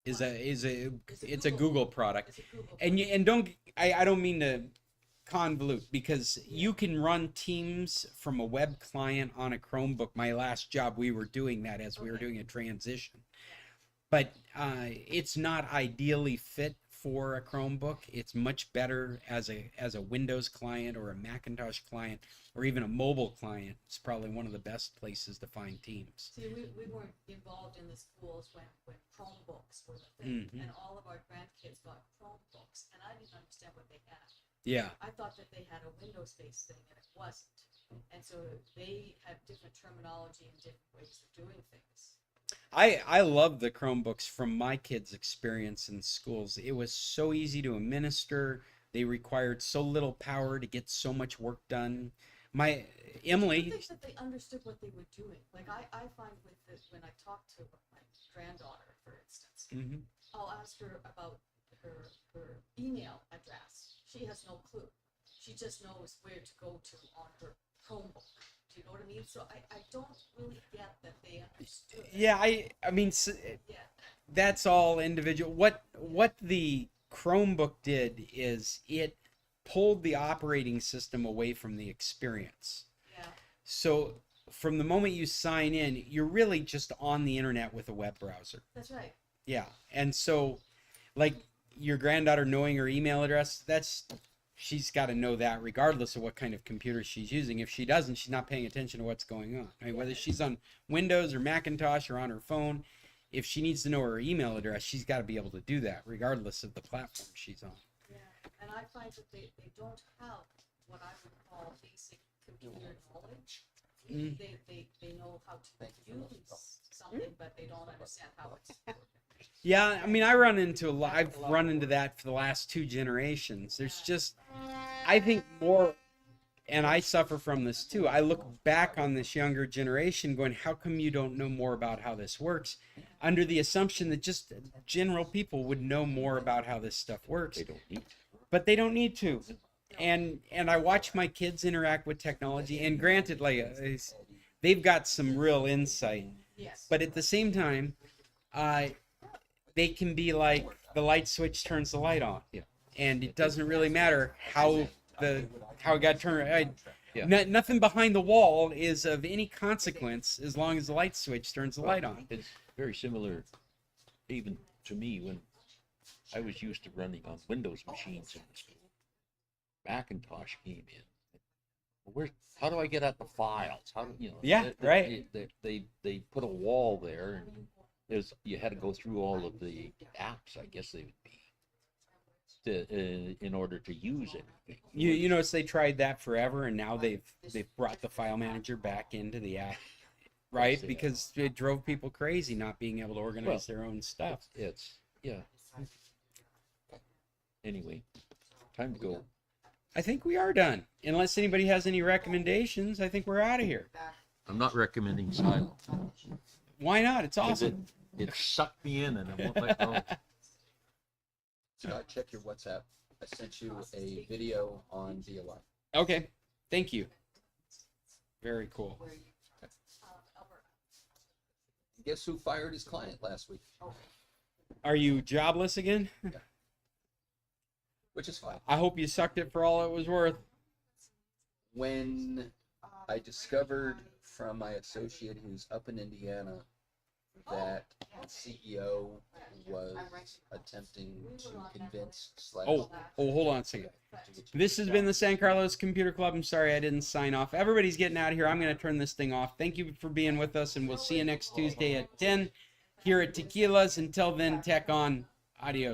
Speaker 2: It's a Google product.
Speaker 7: It's a Google
Speaker 2: And I don't mean to convolute, because you can run Teams from a web client on a Chromebook. My last job, we were doing that as we were doing a transition, but it's not ideally fit for a Chromebook. It's much better as a Windows client or a Macintosh client or even a mobile client. It's probably one of the best places to find Teams.
Speaker 7: See, we weren't involved in the schools when Chromebooks were the thing,
Speaker 2: Mhm.
Speaker 7: and all of our grandkids got Chromebooks, and I didn't understand what they had.
Speaker 2: Yeah.
Speaker 7: I thought that they had a Windows-based thing, and it wasn't. And so they have different terminology and different ways of doing things.
Speaker 2: I love the Chromebooks from my kids' experience in schools. It was so easy to administer. They required so little power to get so much work done. My
Speaker 7: I
Speaker 2: Emily,
Speaker 7: think that they understood what they were doing. Like I find with this, when I talk to my granddaughter, for instance,
Speaker 2: Mhm.
Speaker 7: I'll ask her about her email address. She has no clue. She just knows where to go to on her Chromebook. Do you know what I mean? So I don't really get that they understood.
Speaker 2: yeah, I mean,
Speaker 7: Yeah.
Speaker 2: that's all individual. What the Chromebook did is it pulled the operating system away from the experience.
Speaker 7: Yeah.
Speaker 2: So from the moment you sign in, you're really just on the internet with a web browser.
Speaker 7: That's right.
Speaker 2: Yeah. And so, like, your granddaughter knowing her email address, she's got to know that regardless of what kind of computer she's using. If she doesn't, she's not paying attention to what's going on. I mean, whether she's on Windows or Macintosh or on her phone, if she needs to know her email address, she's got to be able to do that regardless of the platform she's on.
Speaker 7: Yeah. And I find that they don't have what I would call basic computer knowledge. They know how to use something, but they don't understand how it's working.
Speaker 2: Yeah, I mean, I've run into that for the last 2 generations. There's just, I think more, and I suffer from this too. I look back on this younger generation going, how come you don't know more about how this works? Under the assumption that just general people would know more about how this stuff works.
Speaker 4: They don't need to.
Speaker 2: But they don't need to. And I watch my kids interact with technology, and granted, like, they've got some real insight.
Speaker 7: Yes.
Speaker 2: But at the same time, they can be like, the light switch turns the light on.
Speaker 4: Yeah.
Speaker 2: And it doesn't really matter how it got turned.
Speaker 4: Yeah.
Speaker 2: Nothing behind the wall is of any consequence as long as the light switch turns the light on.
Speaker 4: It's very similar, even to me, when I was used to running on Windows machines in the school. Macintosh came in. How do I get at the files? How do you know?
Speaker 2: Yeah, right.
Speaker 4: They put a wall there, and you had to go through all of the apps. I guess they would be in order to use it.
Speaker 2: You notice they tried that forever, and now they've brought the file manager back into the app, right? Because it drove people crazy not being able to organize their own stuff.
Speaker 4: Yeah. Anyway, time to go.
Speaker 2: I think we are done. Unless anybody has any recommendations, I think we're out of here.
Speaker 4: I'm not recommending Silo.
Speaker 2: Why not? It's
Speaker 4: 'Cause
Speaker 2: awesome.
Speaker 4: It sucked me in, and I won't let go.
Speaker 8: check your WhatsApp. I sent you a video on VOI.
Speaker 2: Okay, thank you. Very cool.
Speaker 8: Guess who fired his client last week?
Speaker 2: Are you jobless again?
Speaker 8: Which is fine.
Speaker 2: I hope you sucked it for all it was worth.
Speaker 8: When I discovered from my associate who's up in Indiana that the CEO was attempting to convince
Speaker 2: Oh, hold on a second. This has been the San Carlos Computer Club. I'm sorry I didn't sign off. Everybody's getting out of here. I'm going to turn this thing off. Thank you for being with us, and we'll see you next Tuesday at 10 here at Tequilas. Until then, tech on. Adios.